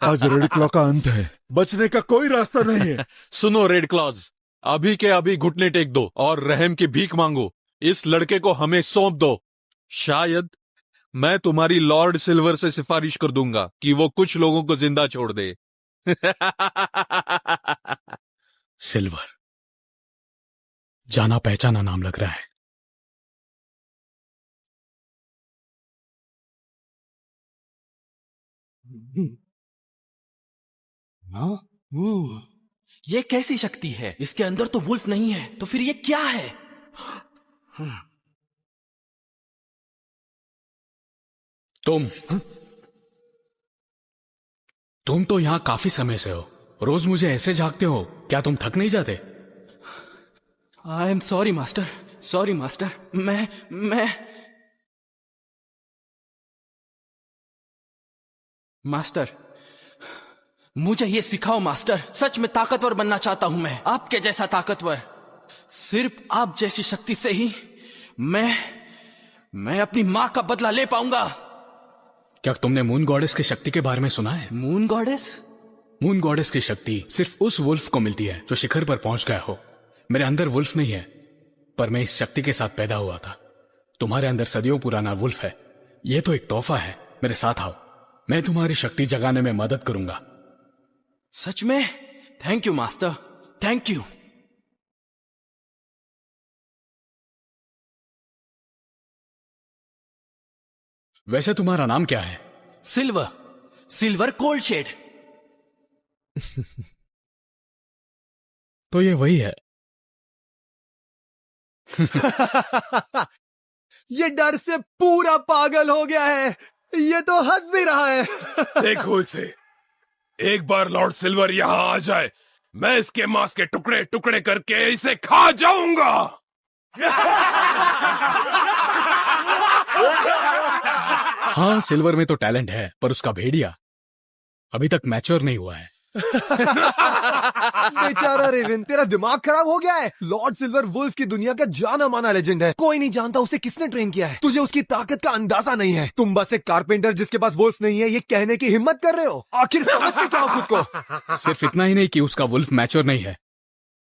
आज रेड क्लॉ का अंत है, बचने का कोई रास्ता नहीं है। सुनो रेड क्लॉज, अभी के अभी घुटने टेक दो और रहम की भीख मांगो। इस लड़के को हमें सौंप दो। शायद मैं तुम्हारी लॉर्ड सिल्वर से सिफारिश कर दूंगा कि वो कुछ लोगों को जिंदा छोड़ दे। सिल्वर, जाना पहचाना नाम लग रहा है। ये कैसी शक्ति है? इसके अंदर तो वुल्फ नहीं है, तो फिर ये क्या है? तुम तो यहां काफी समय से हो। रोज मुझे ऐसे झांकते हो, क्या तुम थक नहीं जाते? I am sorry master, sorry master. मैं मास्टर, मुझे ये सिखाओ मास्टर। सच में ताकतवर बनना चाहता हूं मैं, आपके जैसा ताकतवर। सिर्फ आप जैसी शक्ति से ही मैं अपनी मां का बदला ले पाऊंगा। क्या तुमने मून गॉडेस की शक्ति के बारे में सुना है? Moon goddess? मून गॉडेस की शक्ति सिर्फ उस वुल्फ को मिलती है जो शिखर पर पहुंच गया हो। मेरे अंदर वुल्फ नहीं है, पर मैं इस शक्ति के साथ पैदा हुआ था। तुम्हारे अंदर सदियों पुराना वुल्फ है। यह तो एक तोहफा है। मेरे साथ आओ, मैं तुम्हारी शक्ति जगाने में मदद करूंगा। सच में? Thank you master, thank you. वैसे तुम्हारा नाम क्या है? Silver, silver cold shade. तो ये वही है। ये डर से पूरा पागल हो गया है। ये तो हंस भी रहा है। देखो इसे, एक बार लॉर्ड सिल्वर यहां आ जाए, मैं इसके मांस के टुकड़े टुकड़े करके इसे खा जाऊंगा। हाँ, सिल्वर में तो टैलेंट है, पर उसका भेड़िया अभी तक मैच्योर नहीं हुआ है। बेचारा रेविन, तेरा दिमाग खराब हो गया है। लॉर्ड सिल्वर वुल्फ की दुनिया का जाना माना लेजेंड है। कोई नहीं जानता उसे किसने ट्रेन किया है। तुझे उसकी ताकत का अंदाजा नहीं है। तुम बस एक कारपेंटर जिसके पास वुल्फ नहीं है, ये कहने की हिम्मत कर रहे हो। आखिर समझते क्या हो खुद को? सिर्फ इतना ही नहीं कि उसका वुल्फ मैच्योर नहीं है,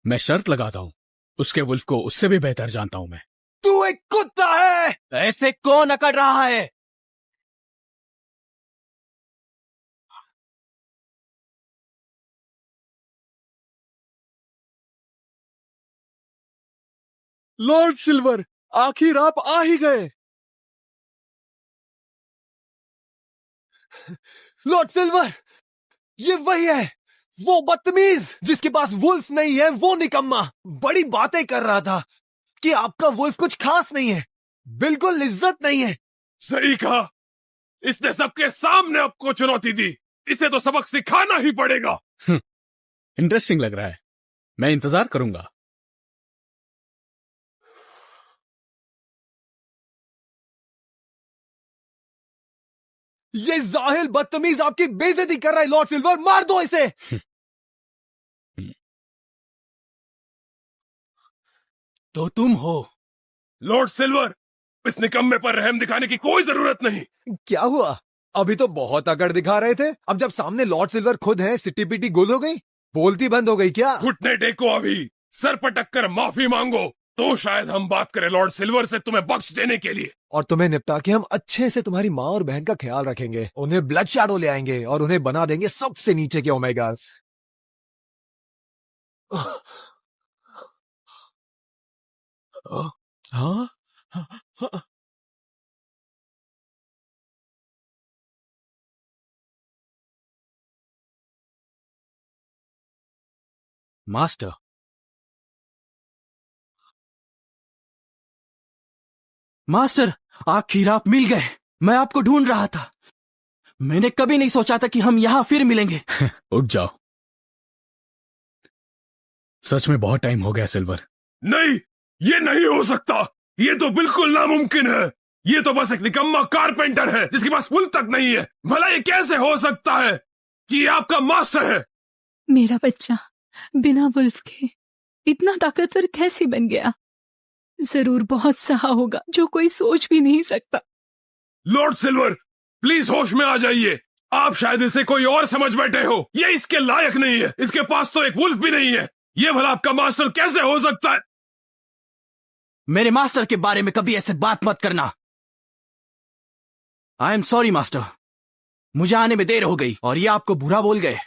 मैं शर्त लगाता हूँ उसके वुल्फ को उससे भी बेहतर जानता हूँ मैं। तू एक कुत्ता है। ऐसे कौन अकड़ रहा है? लॉर्ड सिल्वर, आखिर आप आ ही गए। लॉर्ड सिल्वर, ये वही है, वो बदतमीज जिसके पास वुल्फ नहीं है। वो निकम्मा बड़ी बातें कर रहा था कि आपका वुल्फ कुछ खास नहीं है, बिल्कुल इज्जत नहीं है। सही कहा, इसने सबके सामने आपको चुनौती दी। इसे तो सबक सिखाना ही पड़ेगा। इंटरेस्टिंग लग रहा है, मैं इंतजार करूंगा। ये जाहिल बदतमीज आपकी बेइज्जती कर रहा है। लॉर्ड सिल्वर, मार दो इसे। तो तुम हो लॉर्ड सिल्वर, इस निकम्मे पर रहम दिखाने की कोई जरूरत नहीं। क्या हुआ? अभी तो बहुत अकड़ दिखा रहे थे, अब जब सामने लॉर्ड सिल्वर खुद है, सिटी पिटी गुल हो गई, बोलती बंद हो गई क्या? घुटने टेको, अभी सर पटक कर माफी मांगो, तो शायद हम बात करें लॉर्ड सिल्वर से तुम्हें बख्श देने के लिए। और तुम्हें निपटा के हम अच्छे से तुम्हारी माँ और बहन का ख्याल रखेंगे। उन्हें ब्लड शैडो ले आएंगे और उन्हें बना देंगे सबसे नीचे के ओमेगास। हाँ? मास्टर, मास्टर, आखिर आप मिल गए। मैं आपको ढूंढ रहा था। मैंने कभी नहीं सोचा था कि हम यहां फिर मिलेंगे। उठ जाओ, सच में बहुत टाइम हो गया सिल्वर। नहीं, ये नहीं हो सकता। ये तो बिल्कुल नामुमकिन है। ये तो बस एक निकम्मा कारपेंटर है जिसके पास वुल्फ तक नहीं है। भला ये कैसे हो सकता है कि ये आपका मास्टर है? मेरा बच्चा बिना वुल्फ के इतना ताकतवर कैसे बन गया? जरूर बहुत सहा होगा जो कोई सोच भी नहीं सकता। लॉर्ड सिल्वर, प्लीज होश में आ जाइए। आप शायद इसे कोई और समझ बैठे हो। ये इसके लायक नहीं है। इसके पास तो एक वुल्फ भी नहीं है। ये भला आपका मास्टर कैसे हो सकता है? मेरे मास्टर के बारे में कभी ऐसे बात मत करना। आई एम सॉरी मास्टर, मुझे आने में देर हो गई और ये आपको बुरा बोल गए।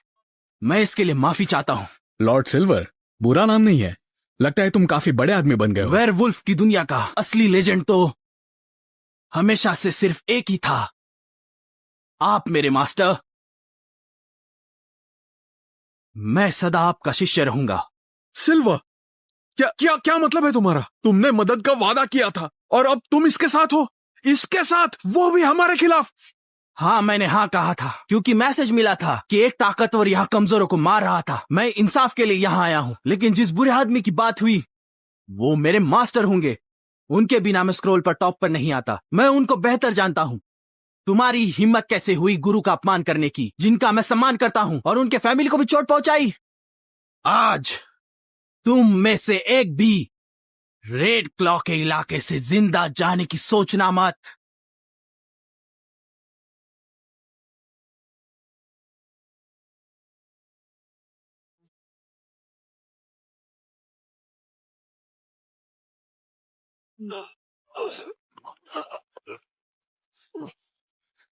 मैं इसके लिए माफी चाहता हूँ। लॉर्ड सिल्वर, बुरा नाम नहीं है। लगता है तुम काफी बड़े आदमी बन गए हो। वेयरवुल्फ की दुनिया का असली लेजेंड तो हमेशा से सिर्फ एक ही था, आप मेरे मास्टर। मैं सदा आपका शिष्य रहूंगा। सिल्वर, क्या क्या क्या मतलब है तुम्हारा? तुमने मदद का वादा किया था और अब तुम इसके साथ हो, इसके साथ, वो भी हमारे खिलाफ। हाँ, मैंने हाँ कहा था क्योंकि मैसेज मिला था कि एक ताकतवर यहाँ कमजोरों को मार रहा था। मैं इंसाफ के लिए यहाँ आया हूँ, लेकिन जिस बुरे आदमी की बात हुई वो मेरे मास्टर होंगे। उनके बिना मैं स्क्रोल पर टॉप पर नहीं आता। मैं उनको बेहतर जानता हूँ। तुम्हारी हिम्मत कैसे हुई गुरु का अपमान करने की, जिनका मैं सम्मान करता हूँ, और उनके फैमिली को भी चोट पहुंचाई। आज तुम में से एक भी रेड क्लॉ के इलाके से जिंदा जाने की सोचना मत।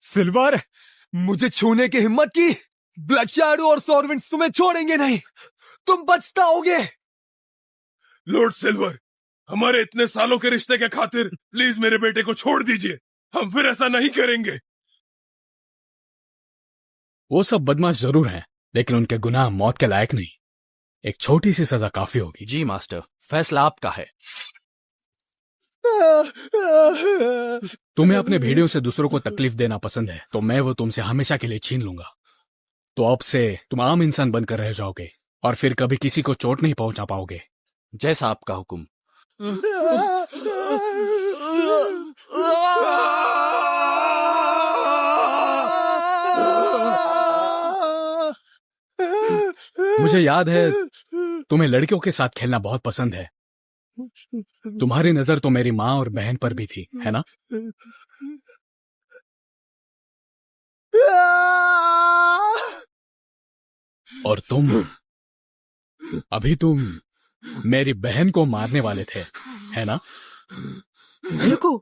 सिल्वर, मुझे छूने की हिम्मत की। ब्लड शैडो और सॉर्वेंट्स तुम्हें छोड़ेंगे नहीं। तुम बचताओगे। लॉर्ड सिल्वर, हमारे इतने सालों के रिश्ते के खातिर प्लीज मेरे बेटे को छोड़ दीजिए। हम फिर ऐसा नहीं करेंगे। वो सब बदमाश जरूर हैं, लेकिन उनके गुनाह मौत के लायक नहीं। एक छोटी सी सजा काफी होगी। जी मास्टर, फैसला आपका है। तुम्हें अपने भेड़ियों से दूसरों को तकलीफ देना पसंद है, तो मैं वो तुमसे हमेशा के लिए छीन लूंगा। तो अब से तुम आम इंसान बनकर रह जाओगे और फिर कभी किसी को चोट नहीं पहुंचा पाओगे। जैसा आपका हुक्म। मुझे याद है तुम्हें लड़कियों के साथ खेलना बहुत पसंद है। तुम्हारी नजर तो मेरी माँ और बहन पर भी थी, है ना? और अभी तुम मेरी बहन को मारने वाले थे, है ना? रुको।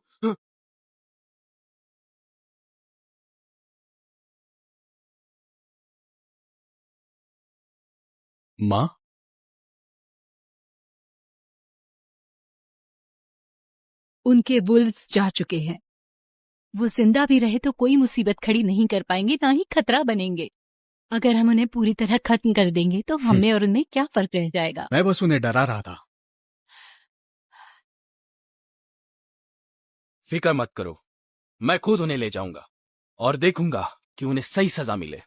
माँ, उनके वुल्व्स जा चुके हैं। वो जिंदा भी रहे तो कोई मुसीबत खड़ी नहीं कर पाएंगे, ना ही खतरा बनेंगे। अगर हम उन्हें पूरी तरह खत्म कर देंगे तो हमें और उनमें क्या फर्क रह जाएगा? मैं बस उन्हें डरा रहा था। फिक्र मत करो, मैं खुद उन्हें ले जाऊंगा और देखूंगा कि उन्हें सही सजा मिले।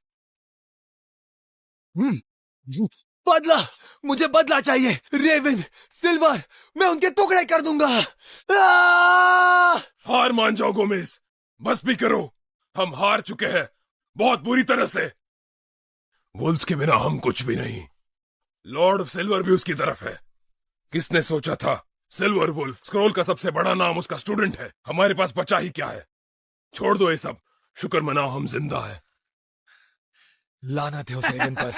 बदला, मुझे बदला चाहिए। रेवन, सिल्वर, मैं उनके टुकड़े कर दूंगा। हार मान जाओ गोमेज, बस भी करो। हम हार चुके हैं बहुत बुरी तरह से। वुल्व्स के बिना हम कुछ भी नहीं। लॉर्ड सिल्वर भी उसकी तरफ है। किसने सोचा था सिल्वर वुल्फ स्क्रोल का सबसे बड़ा नाम उसका स्टूडेंट है। हमारे पास बचा ही क्या है। छोड़ दो ये सब, शुक्र मनाओ हम जिंदा है। लानत है उस रेवन पर।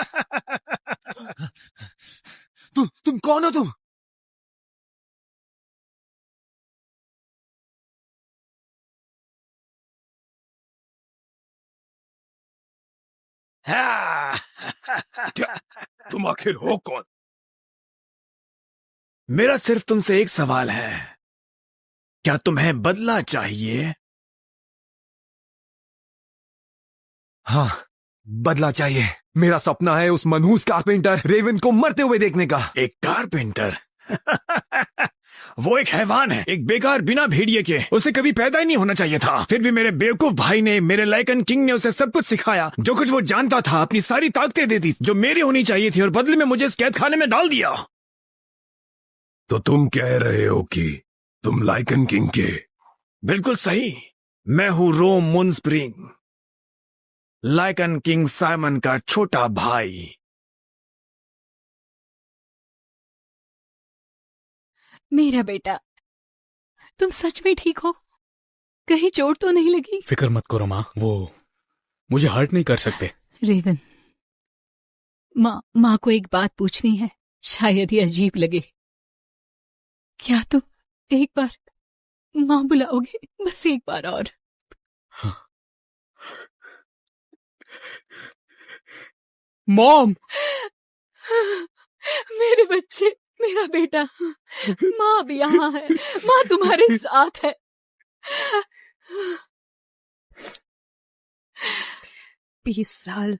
तुम कौन हो? तुम क्या तुम आखिर हो कौन? मेरा सिर्फ तुमसे एक सवाल है, क्या तुम्हें बदला चाहिए? हाँ, बदला चाहिए। मेरा सपना है उस मनहूस कारपेंटर रेवन को मरते हुए देखने का। एक कारपेंटर? वो एक हैवान है, एक बेकार बिना भेड़िए के। उसे कभी पैदा ही नहीं होना चाहिए था। फिर भी मेरे बेवकूफ भाई ने, मेरे लाइकन किंग ने उसे सब कुछ सिखाया। जो कुछ वो जानता था, अपनी सारी ताकतें दे दी जो मेरी होनी चाहिए थी, और बदले में मुझे इस कैद खाने में डाल दिया। तो तुम कह रहे हो कि तुम लाइकन किंग के? बिल्कुल सही, मैं हूं रोम मुनस्प्रिंग, लाइकन किंग साइमन का छोटा भाई। मेरा बेटा, तुम सच में ठीक हो? कहीं चोट तो नहीं लगी? फिक्र मत करो माँ, वो मुझे हर्ट नहीं कर सकते। रेवन, माँ को एक बात पूछनी है, शायद ये अजीब लगे। क्या तुम एक बार माँ बुलाओगे? बस एक बार और। हाँ। मॉम, मेरे बच्चे, मेरा बेटा, माँ भी यहाँ है, माँ तुम्हारे साथ है। 20 साल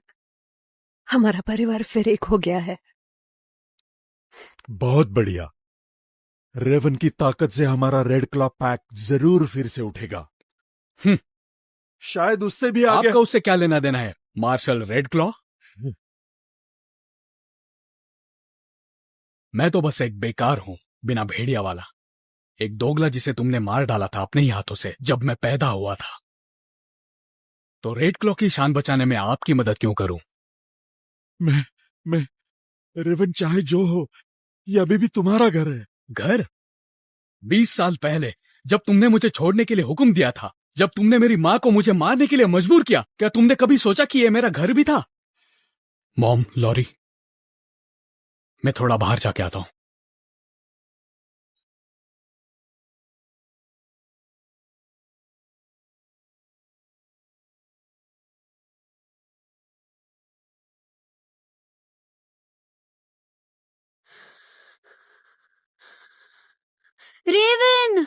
हमारा परिवार फिर एक हो गया है। बहुत बढ़िया। रेवन की ताकत से हमारा रेड क्लॉ पैक जरूर फिर से उठेगा। शायद उससे भी आगे। आपका उससे क्या लेना देना है, मार्शल रेड क्लॉ? मैं तो बस एक बेकार हूं, बिना भेड़िया वाला, एक दोगला जिसे तुमने मार डाला था अपने ही हाथों से जब मैं पैदा हुआ था। तो रेड क्लॉ की शान बचाने में आपकी मदद क्यों करूं? मैं रेवन चाहे जो हो, ये अभी भी तुम्हारा घर है। घर? 20 साल पहले जब तुमने मुझे छोड़ने के लिए हुक्म दिया था, जब तुमने मेरी माँ को मुझे मारने के लिए मजबूर किया, क्या तुमने कभी सोचा कि यह मेरा घर भी था? मॉम, लॉरी, मैं थोड़ा बाहर जाके आता हूं। रेवन!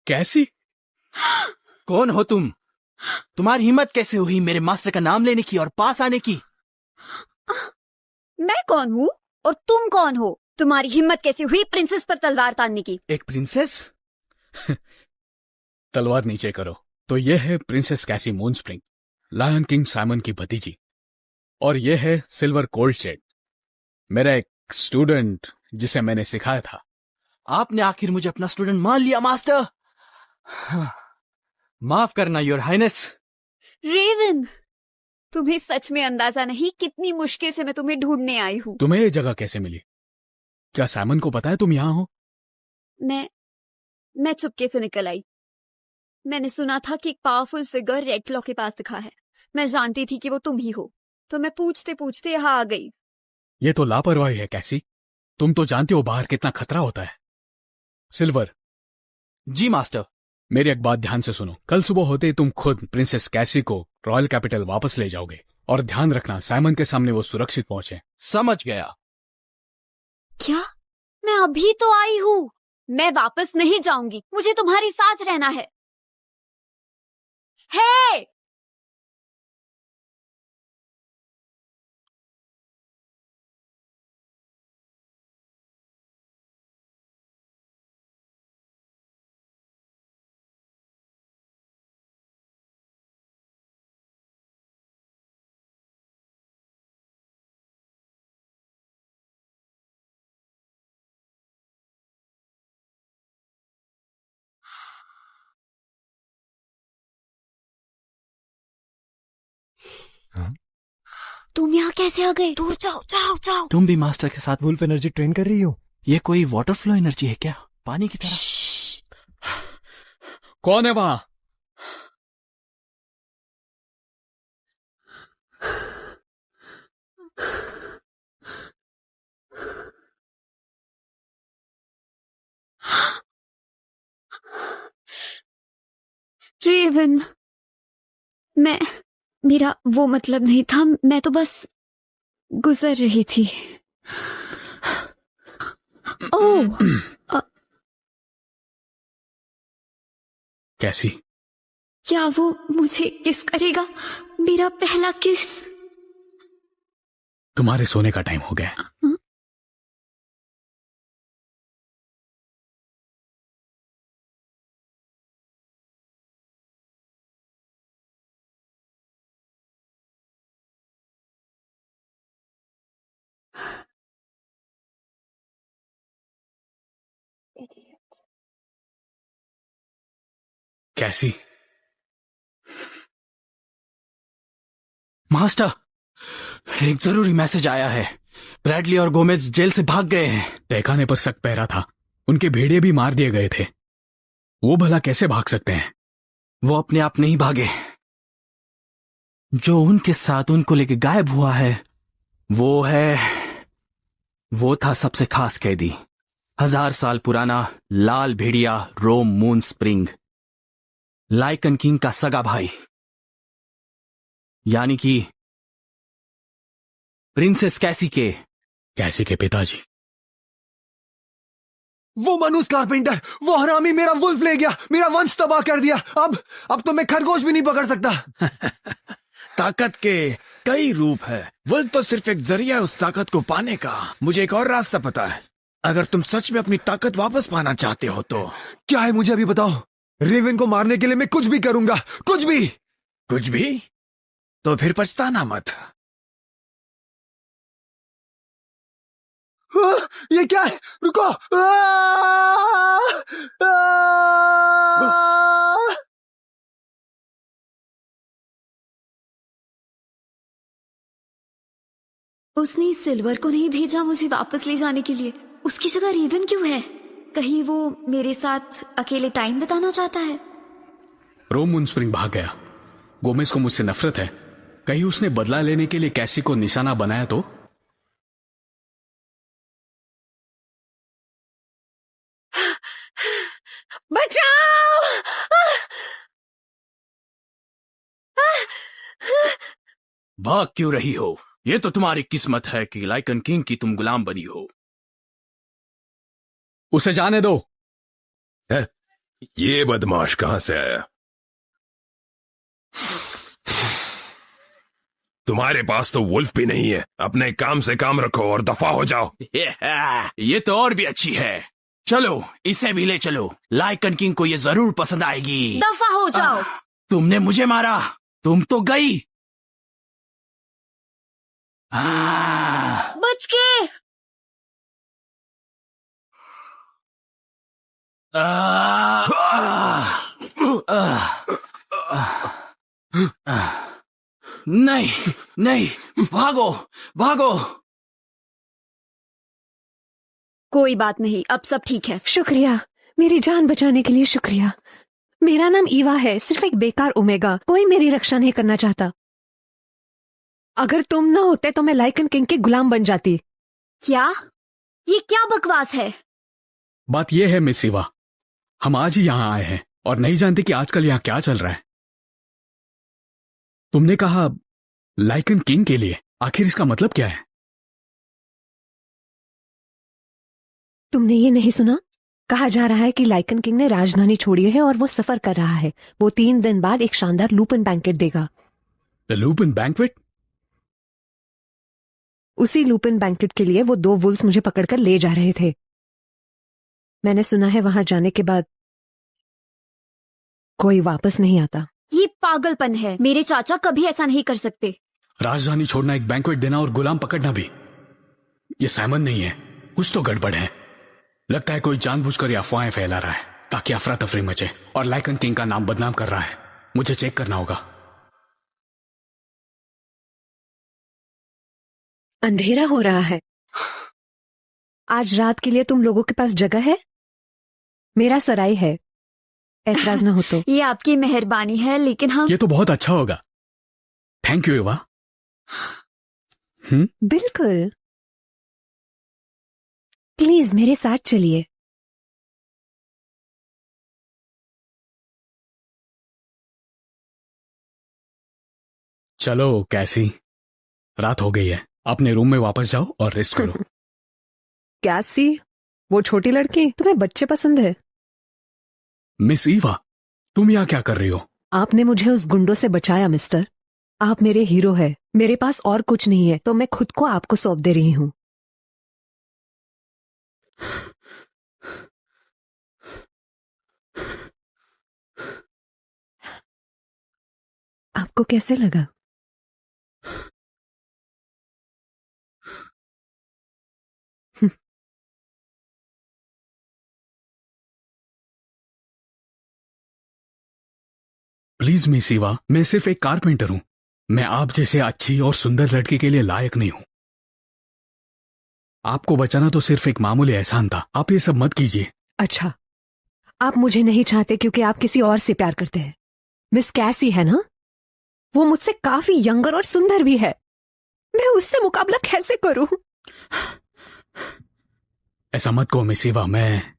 कैसी? कौन हो तुम? तुम्हारी हिम्मत कैसे हुई मेरे मास्टर का नाम लेने की और पास आने की? मैं कौन हूँ और तुम कौन हो? तुम्हारी हिम्मत कैसे हुई प्रिंसेस पर तलवार तानने की? एक प्रिंसेस? तलवार नीचे करो। तो यह है प्रिंसेस कैसी मूनस्प्रिंग, लायन किंग साइमन की भतीजी, और यह है सिल्वर कोल्ड शेड, मेरा एक स्टूडेंट जिसे मैंने सिखाया था। आपने आखिर मुझे अपना स्टूडेंट मान लिया मास्टर। माफ करना योर हाइनेस। रेवन, तुम्हें सच में अंदाजा नहीं कितनी मुश्किल से मैं तुम्हें ढूंढने आई हूँ। तुम्हें ये जगह कैसे मिली? क्या साइमन को पता है तुम यहाँ हो? मैं चुपके से निकल आई। मैंने सुना था कि एक पावरफुल फिगर रेड क्लॉ के पास दिखा है। मैं जानती थी कि वो तुम ही हो, तो मैं पूछते पूछते यहाँ आ गई। ये तो लापरवाही है कैसी। तुम तो जानते हो बाहर कितना खतरा होता है। सिल्वर। जी मास्टर। मेरी एक बात ध्यान से सुनो। कल सुबह होते ही तुम खुद प्रिंसेस कैसी को रॉयल कैपिटल वापस ले जाओगे, और ध्यान रखना साइमन के सामने वो सुरक्षित पहुंचे। समझ गया। क्या? मैं अभी तो आई हूँ। मैं वापस नहीं जाऊंगी। मुझे तुम्हारी साथ रहना है। हे! तुम यहाँ कैसे आ गए? दूर जाओ, जाओ, जाओ। तुम भी मास्टर के साथ वुल्फ एनर्जी ट्रेन कर रही हो? ये कोई वाटर फ्लो एनर्जी है क्या, पानी की तरह? कौन है वहां? रेवन, मेरा वो मतलब नहीं था। मैं तो बस गुजर रही थी। ओह, कैसी? क्या वो मुझे किस करेगा? मेरा पहला किस। तुम्हारे सोने का टाइम हो गया। कैसी? मास्टर, एक जरूरी मैसेज आया है। ब्रैडली और गोमेज जेल से भाग गए हैं। तहखाने पर सख्त पहरा था, उनके भेड़िए भी मार दिए गए थे। वो भला कैसे भाग सकते हैं? वो अपने आप नहीं भागे। जो उनके साथ उनको लेके गायब हुआ है वो था सबसे खास कैदी, 1000 साल पुराना लाल भेड़िया रोम मून स्प्रिंग। लाइकन किंग का सगा भाई, यानी कि प्रिंसेस कैसी के पिताजी। वो मनुष्य कारपेंटर, वो हरामी मेरा वुल्फ ले गया, मेरा वंश तबाह कर दिया। अब तो मैं खरगोश भी नहीं पकड़ सकता। ताकत के कई रूप है, वुल्फ तो सिर्फ एक जरिया है उस ताकत को पाने का। मुझे एक और रास्ता पता है, अगर तुम सच में अपनी ताकत वापस पाना चाहते हो तो। क्या है मुझे अभी बताओ। रेवन को मारने के लिए मैं कुछ भी करूंगा, कुछ भी। कुछ भी? तो फिर पछताना मत। ये क्या है? रुको। उसने सिल्वर को नहीं भेजा मुझे वापस ले जाने के लिए, उसकी जगह रेवन क्यों है? कहीं वो मेरे साथ अकेले टाइम बिताना चाहता है? रोम मूनस्प्रिंग भाग गया। गोमेज को मुझसे नफरत है। कहीं उसने बदला लेने के लिए कैसी को निशाना बनाया तो? बचाओ! भाग क्यों रही हो? ये तो तुम्हारी किस्मत है कि लाइकन किंग की तुम गुलाम बनी हो। उसे जाने दो। ये बदमाश कहां से आया? तुम्हारे पास तो वुल्फ भी नहीं है। अपने काम से काम रखो और दफा हो जाओ। ये तो और भी अच्छी है। चलो इसे भी ले चलो, लाइकन किंग को ये जरूर पसंद आएगी। दफा हो जाओ। तुमने मुझे मारा, तुम तो गई। बच के। नहीं नहीं, भागो भागो। कोई बात नहीं, अब सब ठीक है। शुक्रिया, मेरी जान बचाने के लिए शुक्रिया। मेरा नाम ईवा है, सिर्फ एक बेकार ओमेगा। कोई मेरी रक्षा नहीं करना चाहता। अगर तुम ना होते तो मैं लाइकन किंग के गुलाम बन जाती। क्या? ये क्या बकवास है? बात यह है मिस ईवा, हम आज ही यहां आए हैं और नहीं जानते कि आजकल यहां क्या चल रहा है। तुमने कहा लाइकन किंग के लिए, आखिर इसका मतलब क्या है? तुमने ये नहीं सुना? कहा जा रहा है कि लाइकन किंग ने राजधानी छोड़ी है और वो सफर कर रहा है। वो 3 दिन बाद एक शानदार लूपन बैंकेट देगा। The lupin banquet? उसी लूपन बैंकेट के लिए वो 2 वुल्स मुझे पकड़कर ले जा रहे थे। मैंने सुना है वहां जाने के बाद कोई वापस नहीं आता। ये पागलपन है, मेरे चाचा कभी ऐसा नहीं कर सकते। राजधानी छोड़ना, एक बैंक्वेट देना और गुलाम पकड़ना भी, ये साइमन नहीं है। कुछ तो गड़बड़ है। लगता है कोई जानबूझकर ये अफवाहें फैला रहा है ताकि अफरा तफरी मचे और लाइकन किंग का नाम बदनाम कर रहा है। मुझे चेक करना होगा। अंधेरा हो रहा है। आज रात के लिए तुम लोगों के पास जगह है? मेरा सराय है, ऐतराज ना हो तो। ये आपकी मेहरबानी है, लेकिन हम। ये तो बहुत अच्छा होगा। Thank you Eva. बिल्कुल, प्लीज मेरे साथ चलिए। चलो कैसी, रात हो गई है, अपने रूम में वापस जाओ और रेस्ट करो। कैसी? वो छोटी लड़की? तुम्हें बच्चे पसंद है? मिस ईवा, तुम यहाँ क्या कर रही हो? आपने मुझे उस गुंडों से बचाया मिस्टर। आप मेरे हीरो हैं। मेरे पास और कुछ नहीं है तो मैं खुद को आपको सौंप दे रही हूँ। आपको कैसे लगा? प्लीज मिस ईवा, मैं सिर्फ एक कारपेंटर हूं। मैं आप जैसे अच्छी और सुंदर लड़की के लिए लायक नहीं हूं। आपको बचाना तो सिर्फ एक मामूली एहसान था। आप ये सब मत कीजिए। अच्छा, आप मुझे नहीं चाहते क्योंकि आप किसी और से प्यार करते हैं। मिस कैसी है ना, वो मुझसे काफी यंगर और सुंदर भी है। मैं उससे मुकाबला कैसे करूं? ऐसा मत कहो मिस ईवा। मैं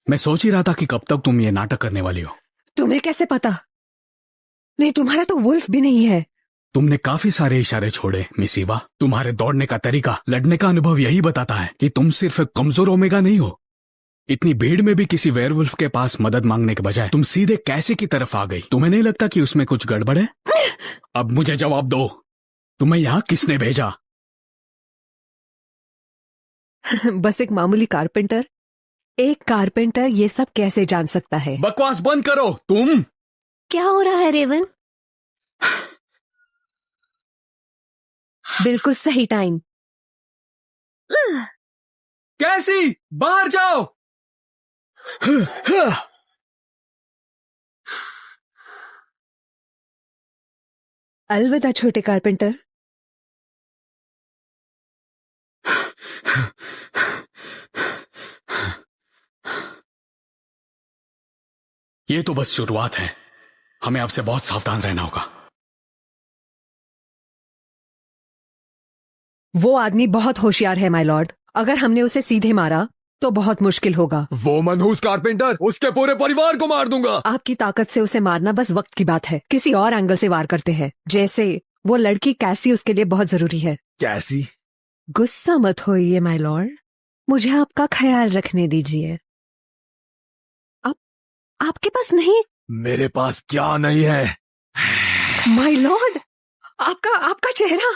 मैं सोच ही रहा था कि कब तक तुम ये नाटक करने वाली हो। तुम्हें कैसे पता? नहीं, तुम्हारा तो वुल्फ भी नहीं है। तुमने काफी सारे इशारे छोड़े मिस ईवा। तुम्हारे दौड़ने का तरीका, लड़ने का अनुभव यही बताता है कि तुम सिर्फ एक कमजोर ओमेगा नहीं हो। इतनी भीड़ में भी किसी वेयरवुल्फ के पास मदद मांगने के बजाय तुम सीधे कैसी की तरफ आ गई। तुम्हें नहीं लगता कि उसमें कुछ गड़बड़ है? अब मुझे जवाब दो, तुम्हें यहाँ किसने भेजा? बस एक मामूली कारपेंटर। एक कारपेंटर ये सब कैसे जान सकता है? बकवास बंद करो तुम। क्या हो रहा है रेवन? बिल्कुल सही टाइम। कैसी? बाहर जाओ। अलविदा छोटे कारपेंटर। ये तो बस शुरुआत है, हमें आपसे बहुत सावधान रहना होगा। वो आदमी बहुत होशियार है माय लॉर्ड। अगर हमने उसे सीधे मारा तो बहुत मुश्किल होगा। वो मनहूस कारपेंटर, उसके पूरे परिवार को मार दूंगा। आपकी ताकत से उसे मारना बस वक्त की बात है। किसी और एंगल से वार करते हैं, जैसे वो लड़की कैसी उसके लिए बहुत जरूरी है। कैसी? गुस्सा मत होइए माय लॉर्ड, मुझे आपका ख्याल रखने दीजिए। आपके पास नहीं? मेरे पास क्या नहीं है? माय लॉर्ड, आपका चेहरा।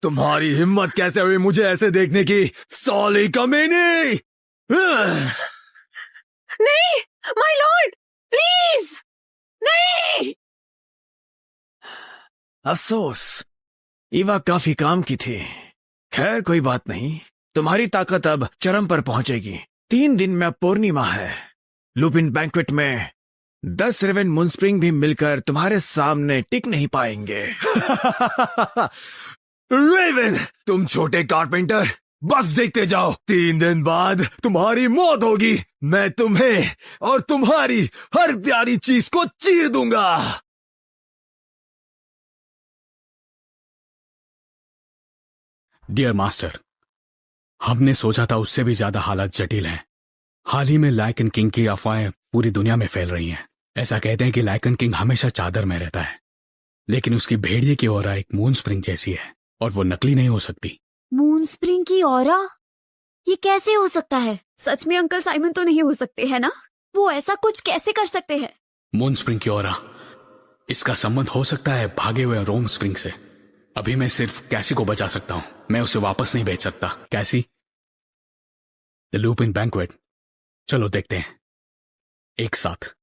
तुम्हारी हिम्मत कैसे हुई मुझे ऐसे देखने की, साली कमीनी! नहीं माय लॉर्ड, प्लीज नहीं। अफसोस, ईवा काफी काम की थी। खैर कोई बात नहीं, तुम्हारी ताकत अब चरम पर पहुंचेगी। 3 दिन में अब पूर्णिमा है। लुपिन बैंक्वेट में 10 रेवन मूनस्प्रिंग भी मिलकर तुम्हारे सामने टिक नहीं पाएंगे। रेवन, तुम छोटे कारपेंटर, बस देखते जाओ। 3 दिन बाद तुम्हारी मौत होगी। मैं तुम्हें और तुम्हारी हर प्यारी चीज को चीर दूंगा। डियर मास्टर, हमने सोचा था उससे भी ज्यादा हालात जटिल हैं। हाल ही में लाइकन किंग की अफवाहें पूरी दुनिया में फैल रही हैं। ऐसा कहते हैं कि लाइकन किंग हमेशा चादर में रहता है, लेकिन उसकी भेड़िए की ऑरा एक मून स्प्रिंग जैसी है और वो नकली नहीं हो सकती। मून स्प्रिंग की ऑरा? ये कैसे हो सकता है? सच में अंकल साइमन तो नहीं हो सकते है ना? वो ऐसा कुछ कैसे कर सकते हैं? मून स्प्रिंग की ऑरा, इसका संबंध हो सकता है भागे हुए रोम स्प्रिंग से। अभी मैं सिर्फ कैसी को बचा सकता हूं, मैं उसे वापस नहीं भेज सकता। कैसी? द लुपिन बैंक्वेट, चलो देखते हैं एक साथ।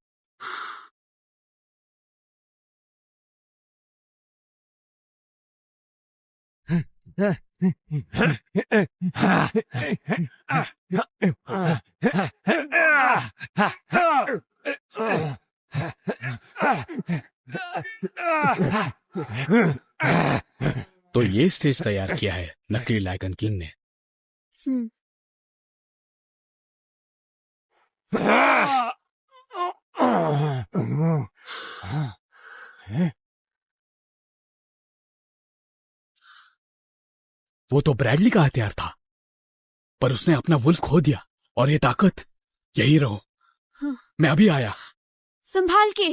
तो ये स्टेज तैयार किया है नकली लाइकन किंग ने। वो तो ब्रैडली का हथियार था, पर उसने अपना वुल्फ खो दिया। और ये ताकत, यही रहो। मैं अभी आया। संभाल के।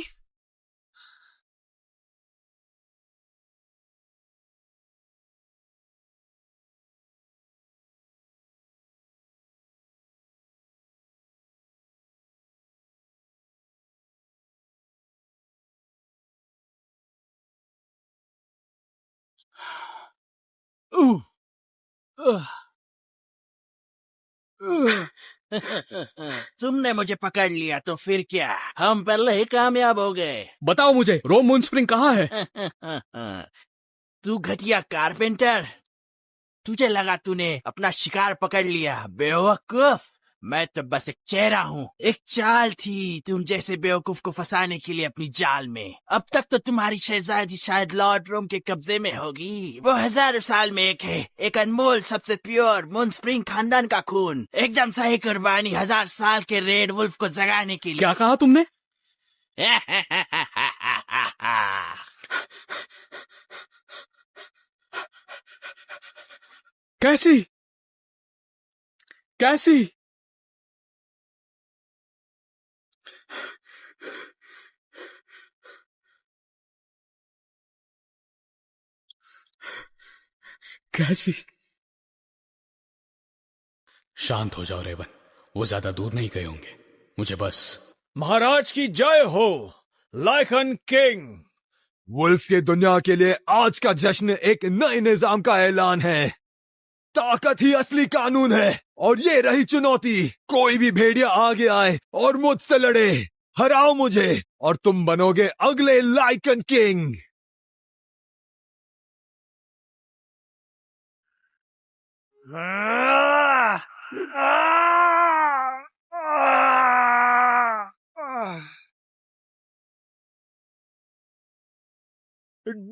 तुमने मुझे पकड़ लिया तो फिर क्या, हम पहले ही कामयाब हो गए। बताओ मुझे, रोम मून स्प्रिंग कहाँ है? तू घटिया कारपेंटर, तुझे लगा तूने अपना शिकार पकड़ लिया। बेवकूफ, मैं तो बस एक चेहरा हूँ, एक चाल थी तुम जैसे बेवकूफ को फंसाने के लिए अपनी जाल में। अब तक तो तुम्हारी शहजादी शायद लॉर्ड रोम के कब्जे में होगी। वो 1000 साल में एक है, एक अनमोल सबसे प्योर मून स्प्रिंग खानदान का खून। एकदम सही कुर्बानी 1000 साल के रेड वुल्फ को जगाने के लिए। क्या कहा तुमने? कैसी कैसी कैसी? शांत हो जाओ रेवन, वो ज्यादा दूर नहीं गए होंगे। मुझे बस महाराज की जय हो, लाइकन किंग। वुल्फ की दुनिया के लिए आज का जश्न एक नए निजाम का ऐलान है। ताकत ही असली कानून है और ये रही चुनौती। कोई भी भेड़िया आगे आए और मुझसे लड़े, हराओ मुझे और तुम बनोगे अगले लाइकन किंग।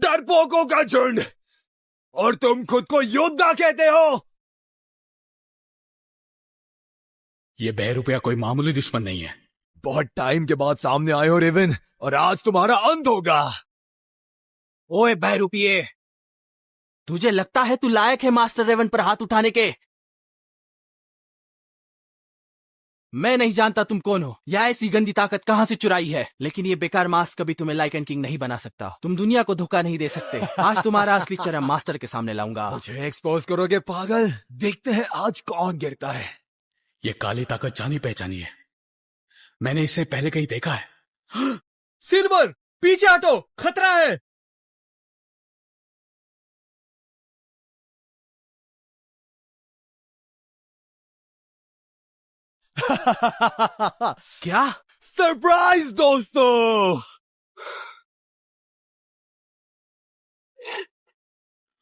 डरपोकों का झुंड, और तुम खुद को योद्धा कहते हो? ये बहरूपिया कोई मामूली दुश्मन नहीं है। बहुत टाइम के बाद सामने आए हो रेवन, और आज तुम्हारा अंत होगा। ओए बहरूपिये, तुझे लगता है तू लायक है मास्टर रेवन पर हाथ उठाने के? मैं नहीं जानता तुम कौन हो या ऐसी गंदी ताकत कहां से चुराई है, लेकिन ये बेकार मास्क कभी तुम्हें लाइकन किंग नहीं बना सकता। तुम दुनिया को धोखा नहीं दे सकते। आज तुम्हारा असली चेहरा मास्टर के सामने लाऊंगा। मुझे एक्सपोज करोगे पागल? देखते हैं आज कौन गिरता है। ये काली ताकत जानी पहचानी है, मैंने इसे पहले कहीं देखा है। सिल्वर, पीछे हटो, खतरा है। क्या सरप्राइज दोस्तों!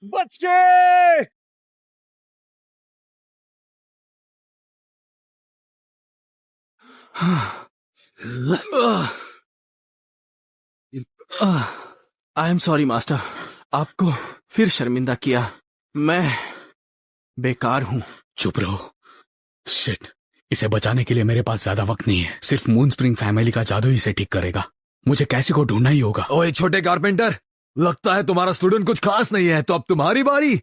बच गए! आई एम सॉरी मास्टर, आपको फिर शर्मिंदा किया। मैं बेकार हूं। चुप रहो। शिट, इसे बचाने के लिए मेरे पास ज्यादा वक्त नहीं है। सिर्फ मून स्प्रिंग फैमिली का जादू ही इसे ठीक करेगा। मुझे कैसी को ढूंढना ही होगा। ओए छोटे कारपेंटर, लगता है तुम्हारा स्टूडेंट कुछ खास नहीं है, तो अब तुम्हारी बारी।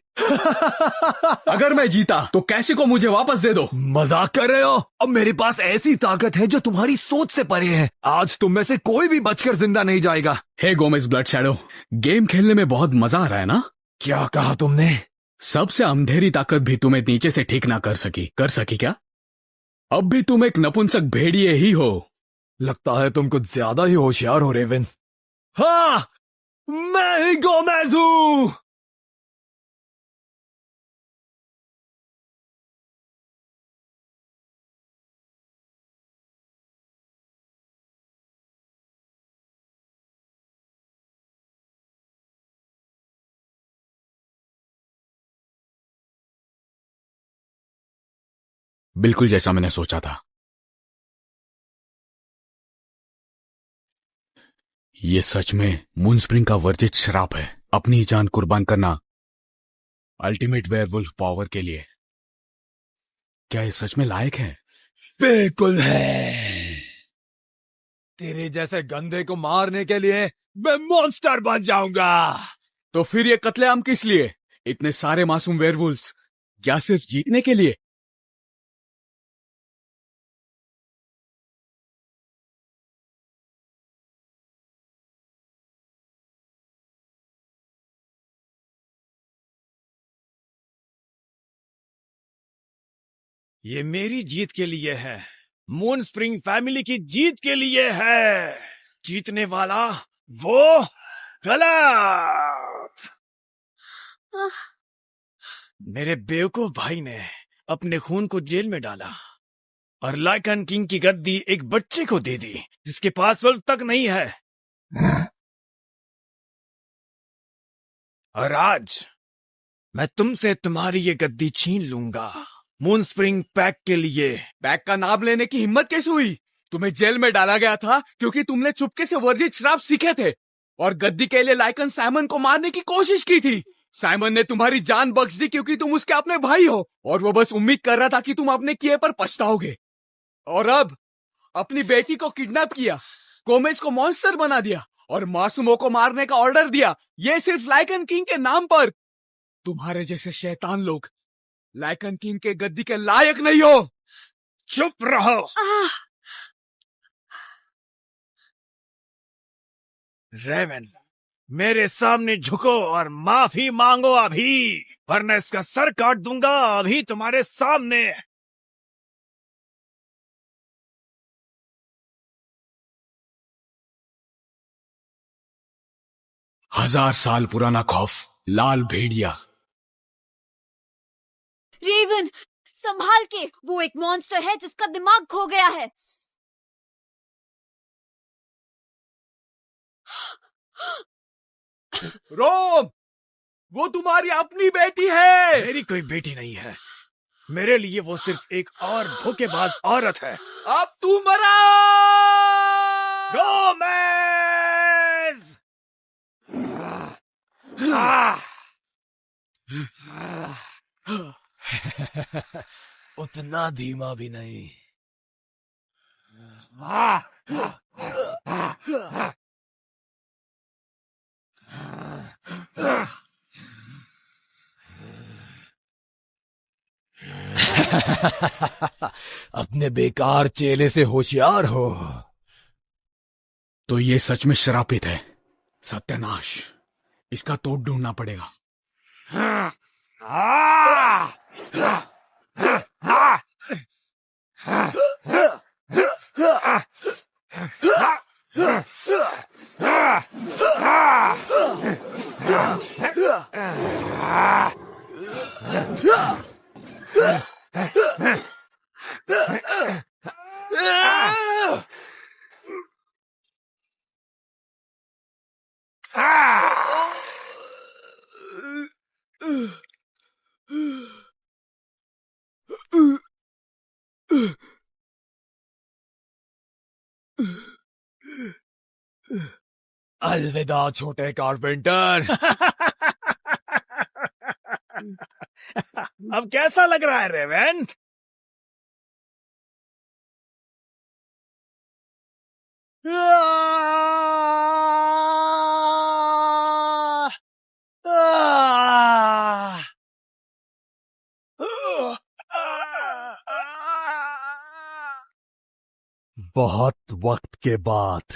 अगर मैं जीता तो कैसी को मुझे वापस दे दो। मजाक कर रहे हो? अब मेरे पास ऐसी ताकत है जो तुम्हारी सोच से परे है। आज तुम में से कोई भी बचकर जिंदा नहीं जाएगा। हे गोमेज ब्लड शैडो, गेम खेलने में बहुत मजा आ रहा है ना? क्या कहा तुमने? सबसे अंधेरी ताकत भी तुम्हें नीचे से ठीक ना कर सकी क्या? अब भी तुम एक नपुंसक भेड़िए ही हो। लगता है तुम कुछ ज्यादा ही होशियार हो रेवन। हाँ, मैं ही गोमेज हूं। बिल्कुल जैसा मैंने सोचा था। ये सच में मून स्प्रिंग का वर्जित श्राप है, अपनी जान कुर्बान करना अल्टीमेट वेयरवुल्फ पावर के लिए। क्या ये सच में लायक है? बिल्कुल है। तेरे जैसे गंदे को मारने के लिए मैं मॉन्स्टर बन जाऊंगा। तो फिर ये कत्लेआम किस लिए? इतने सारे मासूम वेयरवुल्फ्स, क्या सिर्फ जीतने के लिए? ये मेरी जीत के लिए है, मून स्प्रिंग फैमिली की जीत के लिए है। जीतने वाला वो गलत। मेरे बेवकूफ भाई ने अपने खून को जेल में डाला और लाइकन किंग की गद्दी एक बच्चे को दे दी जिसके पास वल्फ तक नहीं है। और आज मैं तुमसे तुम्हारी ये गद्दी छीन लूंगा, मून स्प्रिंग पैक के लिए। पैक का नाम लेने की हिम्मत कैसे हुई? तुम्हें जेल में डाला गया था क्योंकि तुमने चुपके से वर्जित श्राप सीखे थे और गद्दी के लिए लाइकन साइमन को मारने की कोशिश की थी। साइमन ने तुम्हारी जान बख्श दी क्योंकि तुम उसके अपने भाई हो और वो बस उम्मीद कर रहा था कि तुम अपने किए पर पछताओगे। और अब अपनी बेटी को किडनैप किया गोमेज को मॉन्स्टर बना दिया और मासूमों को मारने का ऑर्डर दिया, ये सिर्फ लाइकन किंग के नाम पर। तुम्हारे जैसे शैतान लोग लाइकन किंग के गद्दी के लायक नहीं हो। चुप रहो। रेवन, मेरे सामने झुको और माफी मांगो अभी, वरना इसका सर काट दूंगा अभी तुम्हारे सामने। हजार साल पुराना खौफ, लाल भेड़िया। रेवन, संभाल के, वो एक मॉन्स्टर है जिसका दिमाग खो गया है। रोम, वो तुम्हारी अपनी बेटी है। मेरी कोई बेटी नहीं है, मेरे लिए वो सिर्फ एक और धोखेबाज औरत है। अब तू मरा। गोमेज! उतना धीमा भी नहीं। अपने बेकार चेले से होशियार हो। तो ये सच में श्रापित है। सत्यानाश, इसका तोड़ ढूंढना पड़ेगा। अलविदा छोटे कारपेंटर। अब कैसा लग रहा है रेवन? बहुत वक्त के बाद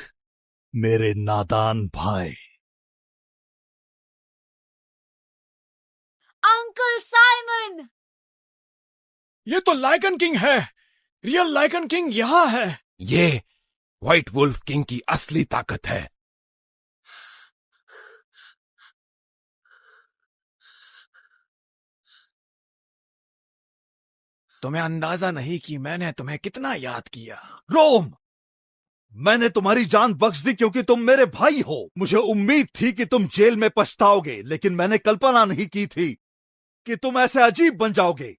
मेरे नादान भाई। Uncle Simon! ये तो लाइकन किंग है। रियल लाइकन किंग यहाँ है। ये व्हाइट वुल्फ किंग की असली ताकत है। तुम्हें अंदाजा नहीं कि मैंने तुम्हें कितना याद किया। रोम, मैंने तुम्हारी जान बख्श दी क्योंकि तुम मेरे भाई हो। मुझे उम्मीद थी कि तुम जेल में पछताओगे, लेकिन मैंने कल्पना नहीं की थी कि तुम ऐसे अजीब बन जाओगे।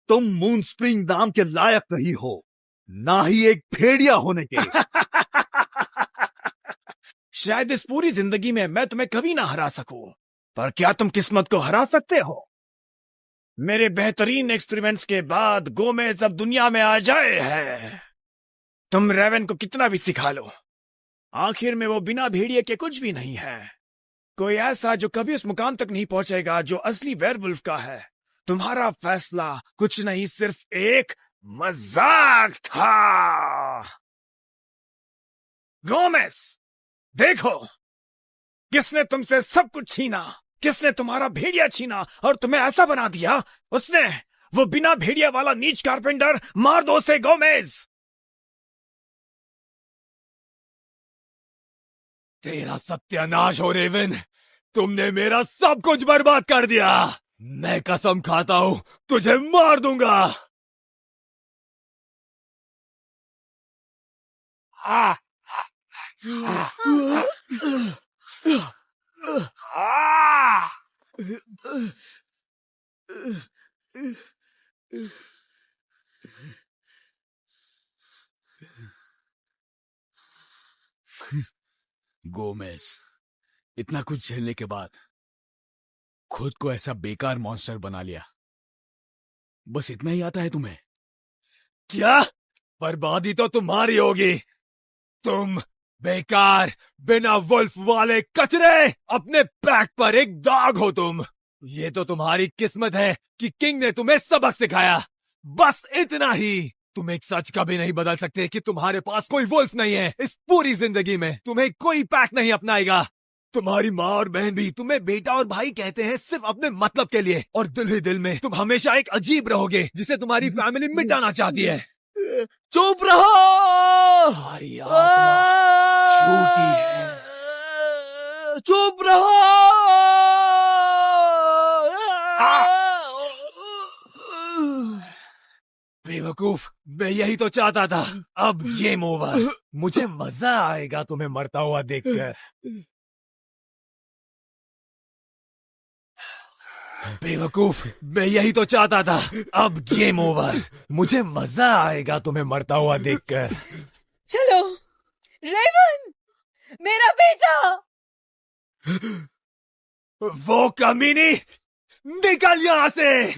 तुम मून स्प्रिंग नाम के लायक नहीं हो, ना ही एक भेड़िया होने के। शायद इस पूरी जिंदगी में मैं तुम्हें कभी ना हरा सकूं, पर क्या तुम किस्मत को हरा सकते हो? मेरे बेहतरीन एक्सपेरिमेंट्स के बाद गोमेज अब दुनिया में आ जाए है। तुम रेवन को कितना भी सिखा लो, आखिर में वो बिना भेड़िए के कुछ भी नहीं है। कोई ऐसा जो कभी उस मुकाम तक नहीं पहुंचेगा जो असली वेयरवुल्फ का है। तुम्हारा फैसला कुछ नहीं, सिर्फ एक मजाक था। गोमेज, देखो, किसने तुमसे सब कुछ छीना, किसने तुम्हारा भेड़िया छीना और तुम्हें ऐसा बना दिया। उसने, वो बिना भेड़िया वाला नीच कारपेंटर। मार दो उसे गोमेज। तेरा सत्यानाश हो रेवन, तुमने मेरा सब कुछ बर्बाद कर दिया। मैं कसम खाता हूं तुझे मार दूंगा। गोमेज, इतना कुछ झेलने के बाद खुद को ऐसा बेकार मॉन्स्टर बना लिया। बस इतना ही आता है तुम्हें? क्या? बर्बादी तो तुम्हारी होगी। तुम बेकार, बिना वुल्फ वाले कचरे, अपने पैक पर एक दाग हो तुम। ये तो तुम्हारी किस्मत है कि किंग ने तुम्हें सबक सिखाया। बस इतना ही। तुम एक सच कभी नहीं बदल सकते कि तुम्हारे पास कोई वुल्फ नहीं है। इस पूरी जिंदगी में तुम्हें कोई पैक नहीं अपनाएगा। तुम्हारी माँ और बहन भी तुम्हें बेटा और भाई कहते हैं सिर्फ अपने मतलब के लिए, और दिल ही दिल में तुम हमेशा एक अजीब रहोगे जिसे तुम्हारी फैमिली मिटाना चाहती है। चुप रहो। तुम्हारी आत्मा झूठी है। चुप रहो। बेवकूफ, मैं यही तो चाहता था। अब गेम ओवर। मुझे मजा आएगा तुम्हें मरता हुआ देखकर। बेवकूफ, मैं यही तो चाहता था। अब गेम ओवर। मुझे मजा आएगा तुम्हें मरता हुआ देखकर। चलो रेवन, मेरा बेटा। वो कमीनी, निकल यहां से।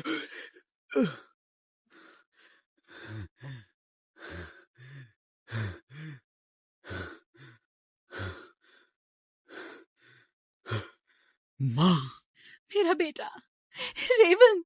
माँ, मेरा बेटा रेवन,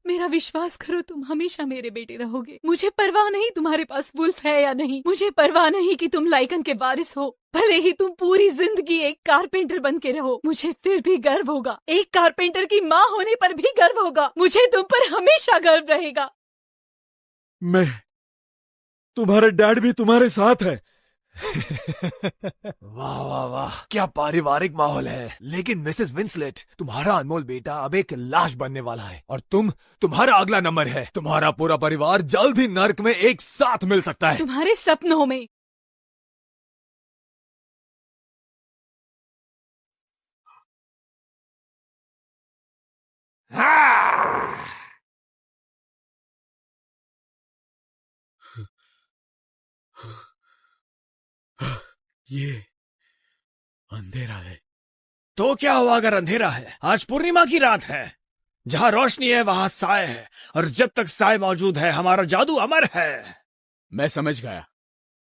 मेरा विश्वास करो, तुम हमेशा मेरे बेटे रहोगे। मुझे परवाह नहीं तुम्हारे पास वुल्फ है या नहीं। मुझे परवाह नहीं कि तुम लाइकन के वारिस हो। भले ही तुम पूरी जिंदगी एक कारपेंटर बन के रहो, मुझे फिर भी गर्व होगा। एक कारपेंटर की माँ होने पर भी गर्व होगा। मुझे तुम पर हमेशा गर्व रहेगा। मैं, तुम्हारे डैड भी तुम्हारे साथ है। वाह वाह वाह, क्या पारिवारिक माहौल है। लेकिन मिसेस विंसलेट, तुम्हारा अनमोल बेटा अब एक लाश बनने वाला है, और तुम्हारा अगला नंबर है। तुम्हारा पूरा परिवार जल्द ही नर्क में एक साथ मिल सकता है। तुम्हारे सपनों में। ये अंधेरा है। तो क्या हुआ अगर अंधेरा है? आज पूर्णिमा की रात है। जहां रोशनी है वहां साए है, और जब तक साए मौजूद है हमारा जादू अमर है। मैं समझ गया।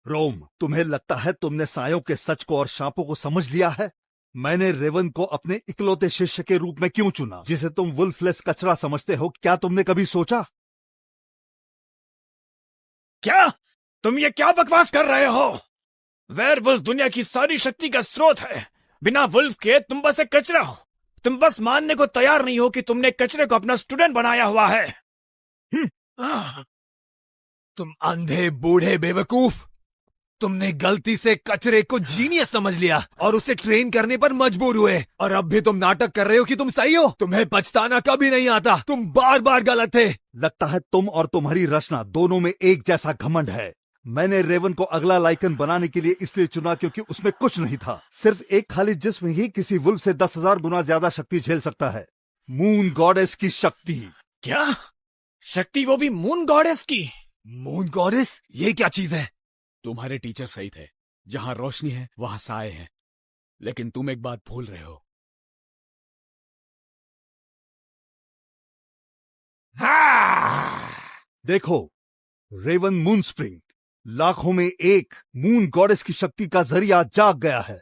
रोम, तुम्हें लगता है तुमने सायों के सच को और शापों को समझ लिया है? मैंने रेवन को अपने इकलौते शिष्य के रूप में क्यों चुना, जिसे तुम वुल्फलेस कचरा समझते हो? क्या तुमने कभी सोचा? क्या तुम ये क्या बकवास कर रहे हो? वेयरवुल्फ दुनिया की सारी शक्ति का स्रोत है। बिना वुल्फ के तुम बस एक कचरा हो। तुम बस मानने को तैयार नहीं हो कि तुमने कचरे को अपना स्टूडेंट बनाया हुआ है। तुम अंधे बूढ़े बेवकूफ, तुमने गलती से कचरे को जीनियस समझ लिया और उसे ट्रेन करने पर मजबूर हुए, और अब भी तुम नाटक कर रहे हो कि तुम सही हो। तुम्हें पछताना कभी नहीं आता। तुम बार बार गलत थे। लगता है तुम और तुम्हारी रचना दोनों में एक जैसा घमंड है। मैंने रेवन को अगला लाइकन बनाने के लिए इसलिए चुना क्योंकि उसमें कुछ नहीं था। सिर्फ एक खाली जिस्म ही किसी वुल्फ से 10,000 गुना ज्यादा शक्ति झेल सकता है। मून गॉडेस की शक्ति। क्या शक्ति? वो भी मून गॉडेस की? Moon goddess? ये क्या चीज है? तुम्हारे टीचर सही थे। जहां रोशनी है वहां साए हैं। लेकिन तुम एक बात भूल रहे हो। देखो, रेवन मून स्प्रिंग, लाखों में एक मून गॉडेस की शक्ति का जरिया जाग गया है।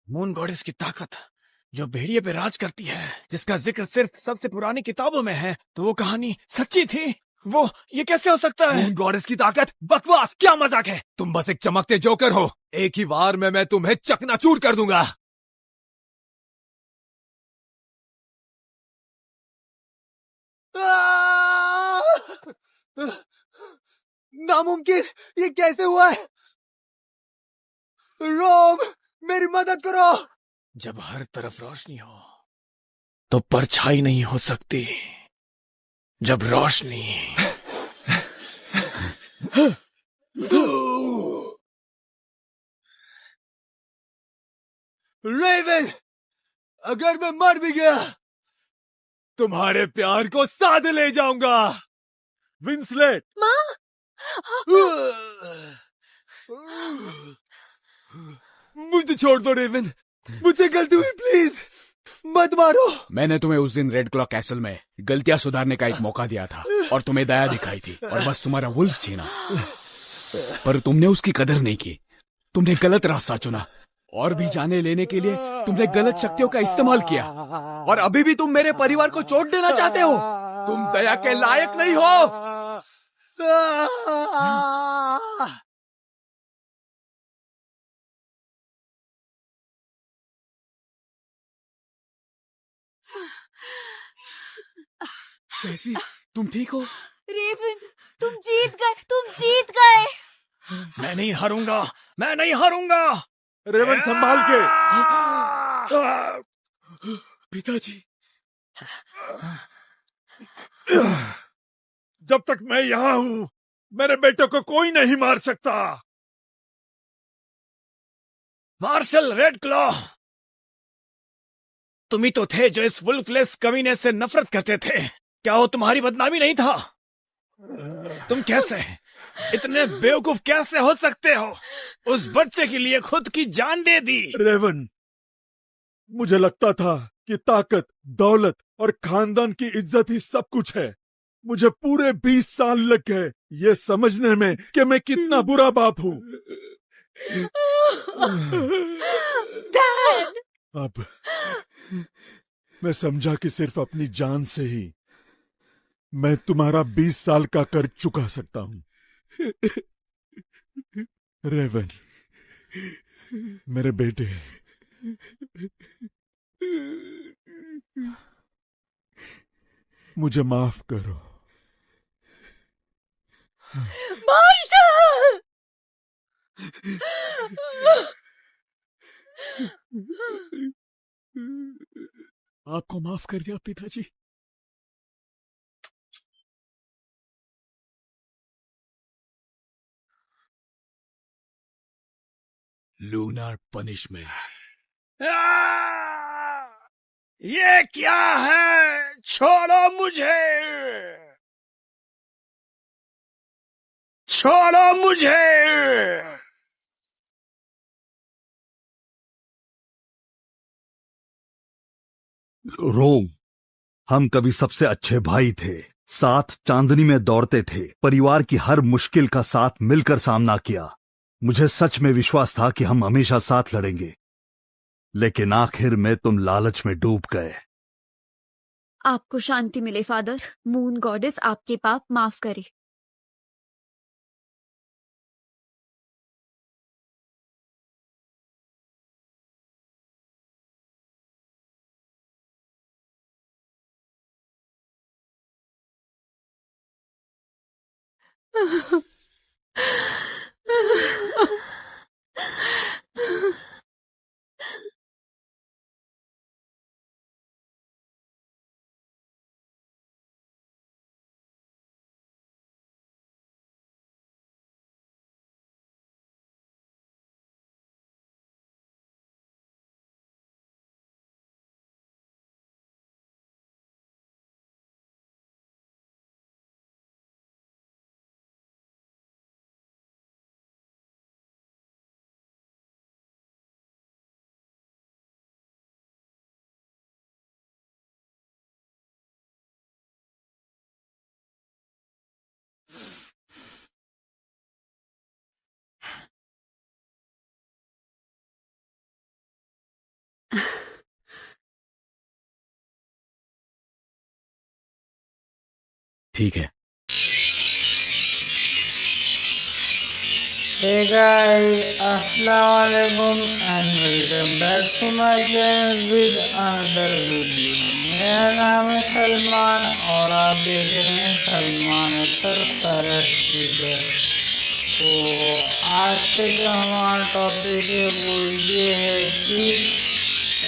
मून गॉडेस की ताकत जो भेड़िए पे राज करती है, जिसका जिक्र सिर्फ सबसे पुरानी किताबों में है, तो वो कहानी सच्ची थी? वो ये कैसे हो सकता है? मून गॉडेस की ताकत? बकवास, क्या मजाक है। तुम बस एक चमकते जोकर हो। एक ही वार में मैं तुम्हें चकनाचूर कर दूंगा। नामुमकिन, ये कैसे हुआ है? रोम, मेरी मदद करो। जब हर तरफ रोशनी हो तो परछाई नहीं हो सकती। जब रोशनी रेवन, अगर मैं मर भी गया तुम्हारे प्यार को साथ ले जाऊंगा। विंसलेट! माँ! मुझे छोड़ दो रेवन, मुझसे गलती हुई, प्लीज मत मारो। मैंने तुम्हें उस दिन रेड क्लॉ कैसल में गलतियां सुधारने का एक मौका दिया था और तुम्हें दया दिखाई थी और बस तुम्हारा वुल्फ छीना, पर तुमने उसकी कदर नहीं की। तुमने गलत रास्ता चुना और भी जाने लेने के लिए तुमने गलत शक्तियों का इस्तेमाल किया, और अभी भी तुम मेरे परिवार को चोट देना चाहते हो। तुम दया के लायक नहीं हो। कैसी, तुम ठीक हो? रेवन, तुम जीत गए, तुम जीत गए। मैं नहीं हारूंगा, मैं नहीं हारूंगा। रेवन संभाल के। पिताजी, जब तक मैं यहाँ हूँ मेरे बेटे को कोई नहीं मार सकता। मार्शल रेड क्लॉ, तुम ही तो थे जो इस वुल्फलेस कमीने से नफरत करते थे। क्या वो तुम्हारी बदनामी नहीं था? तुम कैसे, इतने बेवकूफ कैसे हो सकते हो? उस बच्चे के लिए खुद की जान दे दी। रेवन, मुझे लगता था कि ताकत, दौलत और खानदान की इज्जत ही सब कुछ है। मुझे पूरे 20 साल लग गए ये समझने में कि मैं कितना बुरा बाप हूँ। डैड! अब मैं समझा कि सिर्फ अपनी जान से ही मैं तुम्हारा 20 साल का कर्ज चुका सकता हूँ। रेवन, मेरे बेटे, मुझे माफ करो। मार्शल! आपको माफ कर दिया पिताजी। Lunar punishment. ये क्या है? छोड़ो मुझे, छोड़ो मुझे। रोम, हम कभी सबसे अच्छे भाई थे, साथ चांदनी में दौड़ते थे, परिवार की हर मुश्किल का साथ मिलकर सामना किया। मुझे सच में विश्वास था कि हम हमेशा साथ लड़ेंगे, लेकिन आखिर में तुम लालच में डूब गए। आपको शांति मिले फादर। मून गॉडेस आपके पाप माफ करे। ठीक है। Hey guys, Assalamualaikum and welcome back to my channel with another video। मेरा नाम है सलमान और आप देख रहे हैं सलमान अख्तर पैराशूटर। तो आज के जो हमारा टॉपिक है वो ये है कि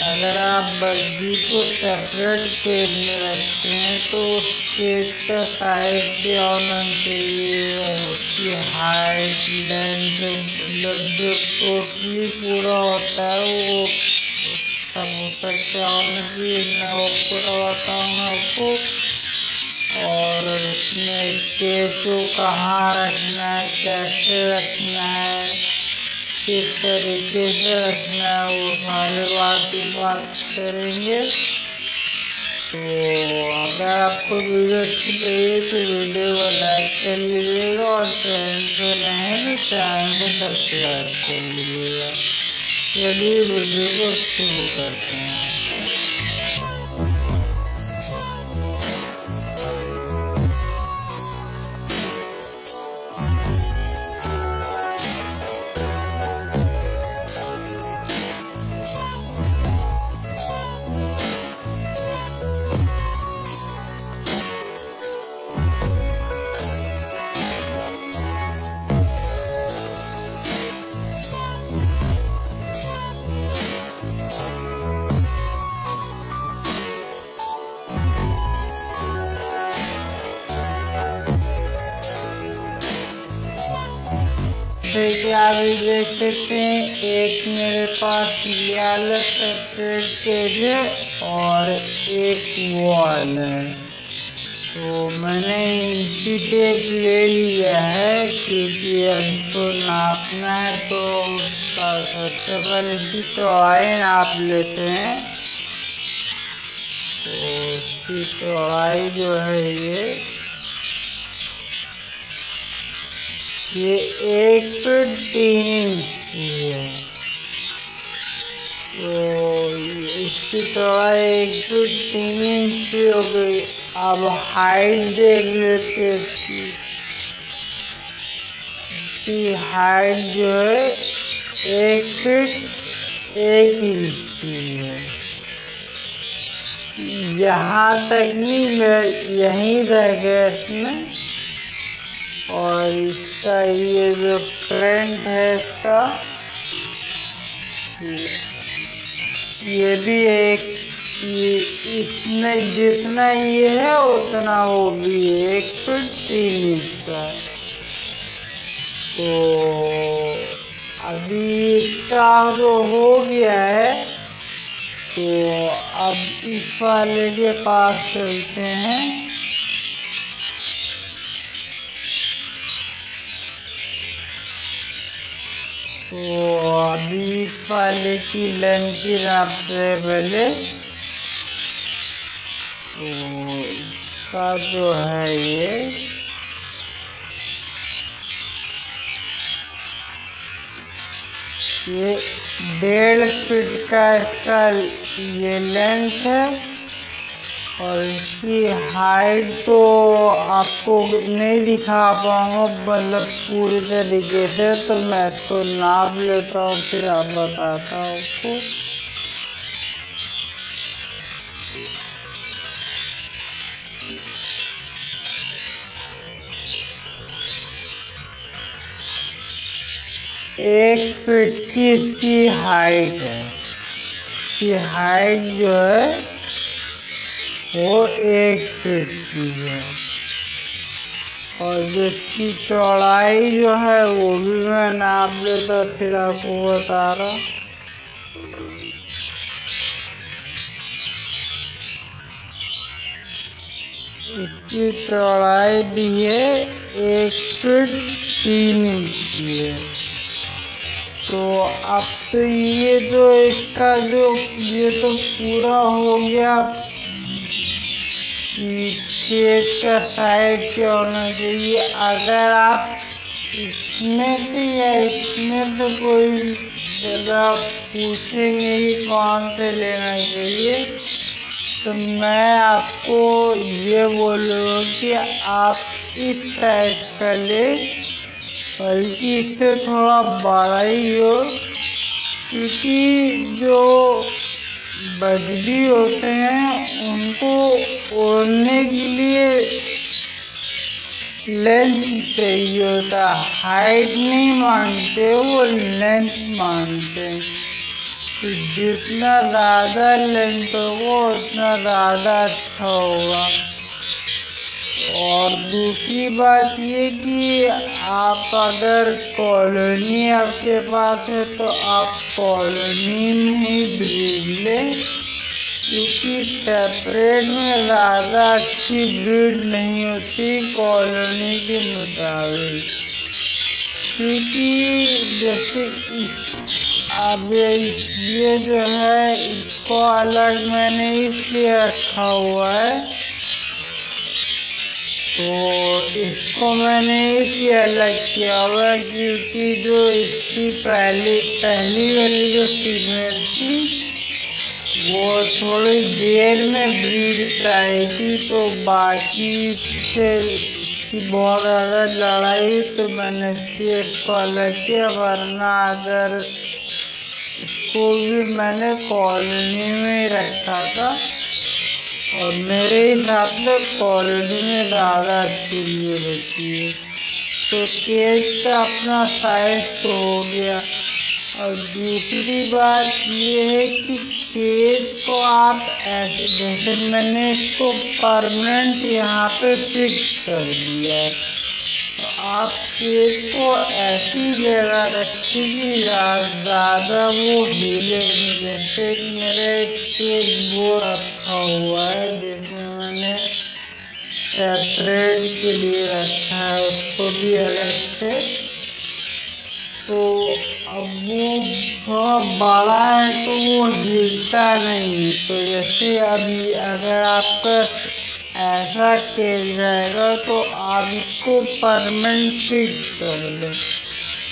अगर आप बग्गी को सेपरेट पेज में रखते हैं तो उस पेज का साइज भी होना चाहिए, उसकी हाइट, लेंथ, मतलब जो टोटली पूरा होता है वो सब उसका होना चाहिए। मैं वो पूरा बताऊँगा आपको। और इसमें पेज को कहाँ रखना है, कैसे रखना है, किस तरीके से रखना है वो सारे बात करेंगे। तो अगर आपको वीडियो अच्छी लगी तो वीडियो को लाइक कर लीजिएगा और चैनल पे नए हैं तो चैनल को सब्सक्राइब कर लीजिएगा। चलिए वीडियो को शुरू करते हैं। जैसे कि आप देख सकते हैं एक मेरे पास ये वाला सेपरेट पेज है और एक वॉल है। तो मैंने इंची टेप ले लिया है क्योंकि हमको नापना है। तो उसका सबसे पहले इसकी चौड़ाई नाप लेते हैं। तो इसकी चौड़ाई जो है ये 1 फीट 3 इंच की है। तो इसकी चौड़ाई 1 फीट 3 इंच की हो गई। अब हाइट देख लेते हैं इसकी हाइट जो है 1 फीट 1 इंच की है। यहाँ तक नहीं यहीं तक है इसमें। और इसका ये जो फ्रंट है इसका ये भी इसमें जितना ये है उतना वो भी 1 फीट 3 इंच का। तो अभी इसका जो हो गया है तो अब इस वाले के पास चलते हैं। तो अभी इस वाले की लेंथ की नापते हैं पहले। तो इसका जो है ये 1.5 फीट का इसका ये लेंथ है। और इसकी हाइट तो आपको नहीं दिखा पाऊंगा मतलब पूरी तरीके से। तो मैं इसको नाप लेता हूँ फिर आप बताता हूँ आपको। एक फीट की इसकी हाइट है। इसकी हाइट जो है वो 1 फीट की है। और जिसकी चौड़ाई जो है वो भी मैं नाप लेता फिर आपको बता रहा। इसकी चौड़ाई भी है 1 फीट 3 इंच की है। तो अब तो ये जो इसका जो ये तो पूरा हो गया पेज का साइज क्या होना चाहिए। अगर आप इसमें से या इसमें से कोई जगह पूछेंगे कि कौन से लेना चाहिए तो मैं आपको ये बोलूँगा कि आप इस साइज का ले, बल्कि इससे थोड़ा बड़ा ही हो क्योंकि जो बजरी होते हैं उनको ओढ़ने के लिए लेंथ चाहिए होता। हाइट नहीं मांगते वो लेंथ मांगते हैं। तो जितना ज़्यादा लेंथ होगा उतना ज़्यादा अच्छा होगा। और दूसरी बात ये कि आप अगर कॉलोनी आपके पास है तो आप कॉलोनी में ही ब्रीड लें क्योंकि सेपरेट में ज़्यादा अच्छी ब्रीड नहीं होती कॉलोनी के मुताबिक। क्योंकि जैसे अब ये जो है इसको अलग मैंने इसलिए रखा हुआ है, तो इसको मैंने इसलिए अलग किया हुआ है क्योंकि जो इसकी पहली वाली जो फीमेल थी वो थोड़ी देर में ब्रीड कराई थी, तो बाकी से इसकी बहुत ज़्यादा लड़ाई हुई, तो मैंने इसको अलग किया। वरना अगर इसको भी मैंने कॉलोनी में ही रखा था, और मेरे हिसाब से कॉलोनी में ज़्यादा अच्छी लिए रहती है। तो केज का अपना साइज तो हो गया। और दूसरी बात ये है कि केज को आप ऐसे, जैसे मैंने इसको परमानेंट यहाँ पे फिक्स कर दिया है, तो आप केज को ऐसी जगह रखिए कि ज़्यादा वो हिले नहीं। जैसे मेरे केज वो रखा हुआ है जिसमें मैंने सेपरेट के लिए रखा है, उसको भी अलग से। तो अब वो थोड़ा बड़ा है तो वो हिलता नहीं। तो जैसे अभी अगर आपका ऐसा केज रहेगा तो आप इसको परमानेंट फिक्स कर लें।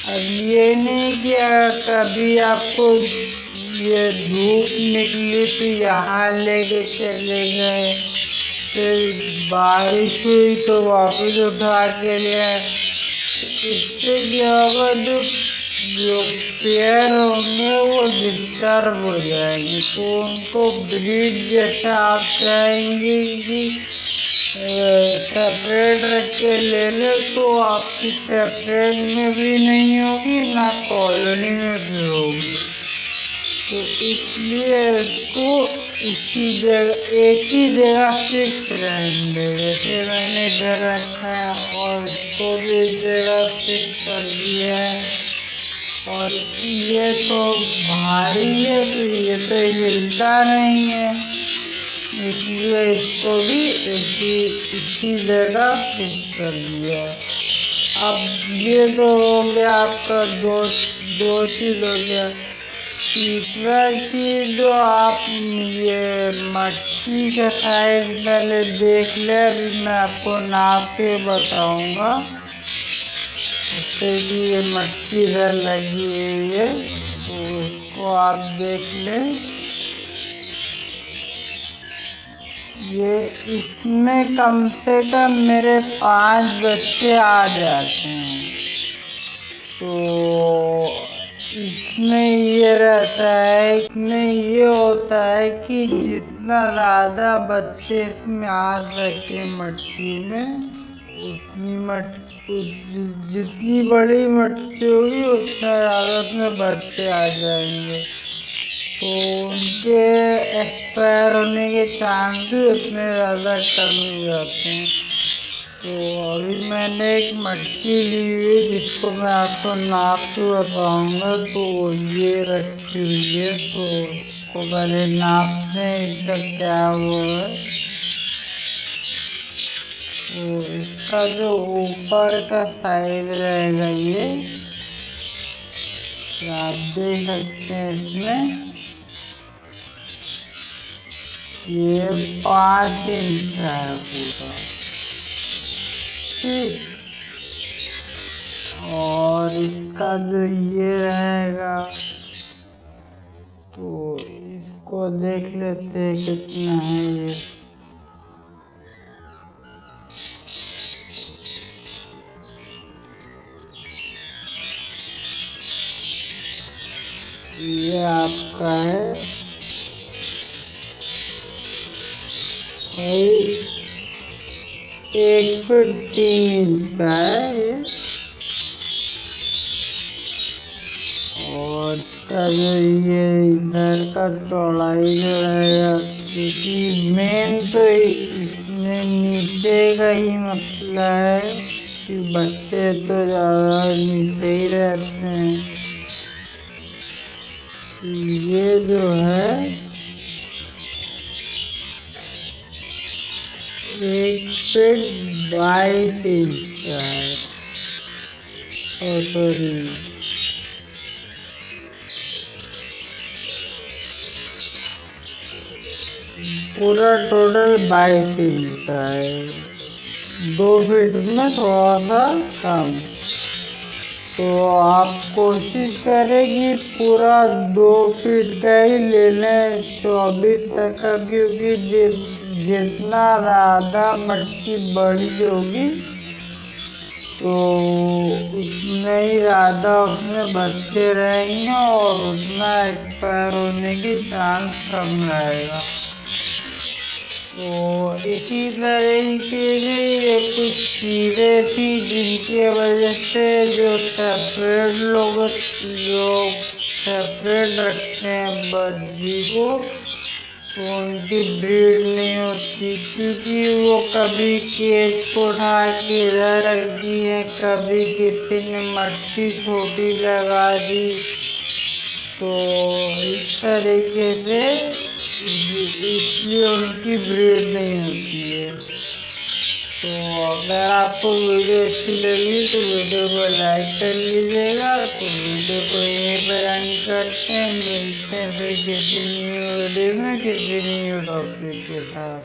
अब ये नहीं कि अगर कभी आपको ये धूप निकली तो यहाँ लेके चले गए, फिर बारिश हुई तो वापस उठा के ले आए। इससे क्या होगा, जो पेयर होंगे वो डिस्टर्ब हो जाएंगे। तो उनको ब्रीड जैसा आप चाहेंगे कि सेपरेट रख के ले ले, तो आपकी सेपरेट में भी नहीं होगी ना कॉलोनी में भी होगी। तो इसलिए इसको इसी जगह एक ही जगह फिक्स रहने दे। जैसे मैंने इधर रखा है और इसको भी इस जगह फिक्स कर दिया है। और ये तो भारी है तो ये तो हिलता नहीं है, इसलिए इसको भी इसी जगह फिक्स कर दिया है। अब ये तो हो गया आपका दो चीज हो गया। तीसरा चीज जो आप ये मटकी का साइज पहले देख ले, अभी मैं आपको नाप के बताऊंगा। जैसे कि ये मटकी इधर लगी हुई है, तो इसको आप देख लें। ये इसमें कम से कम मेरे 5 बच्चे आ जाते हैं। तो इसमें ये रहता है, इसमें ये होता है कि जितना ज़्यादा बच्चे इसमें आ सके मटकी में, जितनी बड़ी मटकी होगी उतना ज़्यादा उसमें बच्चे आ जाएंगे। तो उनके एक्सपायर होने के चांस भी उतने ज़्यादा कम हो जाते हैं। तो अभी मैंने एक मटकी ली हुई जिसको मैं आपको नाप के बताऊँगा। तो ये रखी हुई है, तो उसको पहले नापते हैं इसका क्या वो है। तो इसका जो ऊपर का साइज रहेगा ये आप देख सकते हैं, इसमें ये 5 इंच का है पूरा। और इसका जो ये रहेगा, तो इसको देख लेते हैं कितना है ये आपका है 1 फीट 3 इंच का है ये। और इसका जो ये इधर का चौड़ाई जो रहेगा, क्योंकि मेन तो इसमें नीचे का ही मसला है कि बच्चे तो ज़्यादा नीचे ही रहते हैं। ये जो है 1 फीट 22 इंच का है। सॉरी, पूरा टोटल 22 इंच का है, 2 फीट में थोड़ा सा कम। तो आप कोशिश करें कि पूरा 2 फीट का ही ले लें 24 तक का, क्योंकि जितना राधा मटकी बड़ी होगी तो उतना ही राधा उसमें बचते रहेंगे और उतना एक्सपायर होने की चांस कम रहेगा। तो इसी तरीके से ये कुछ चीज़ें थी जिनकी वजह से जो सेपरेट रखते हैं बर्जी को, तो उनकी ब्रीड नहीं होती, क्योंकि वो कभी केज को उठा के इधर रख दी है, कभी किसी ने मटकी छोटी लगा दी, तो इस तरीके से इसलिए उनकी ब्रीड नहीं होती है। तो अगर आपको वीडियो अच्छी लगी तो वीडियो को लाइक कर लीजिएगा। तो वीडियो को यहीं पर एंड करते हैं, मिलते हैं फिर किसी न्यू वीडियो में किसी न्यू टॉपिक के साथ।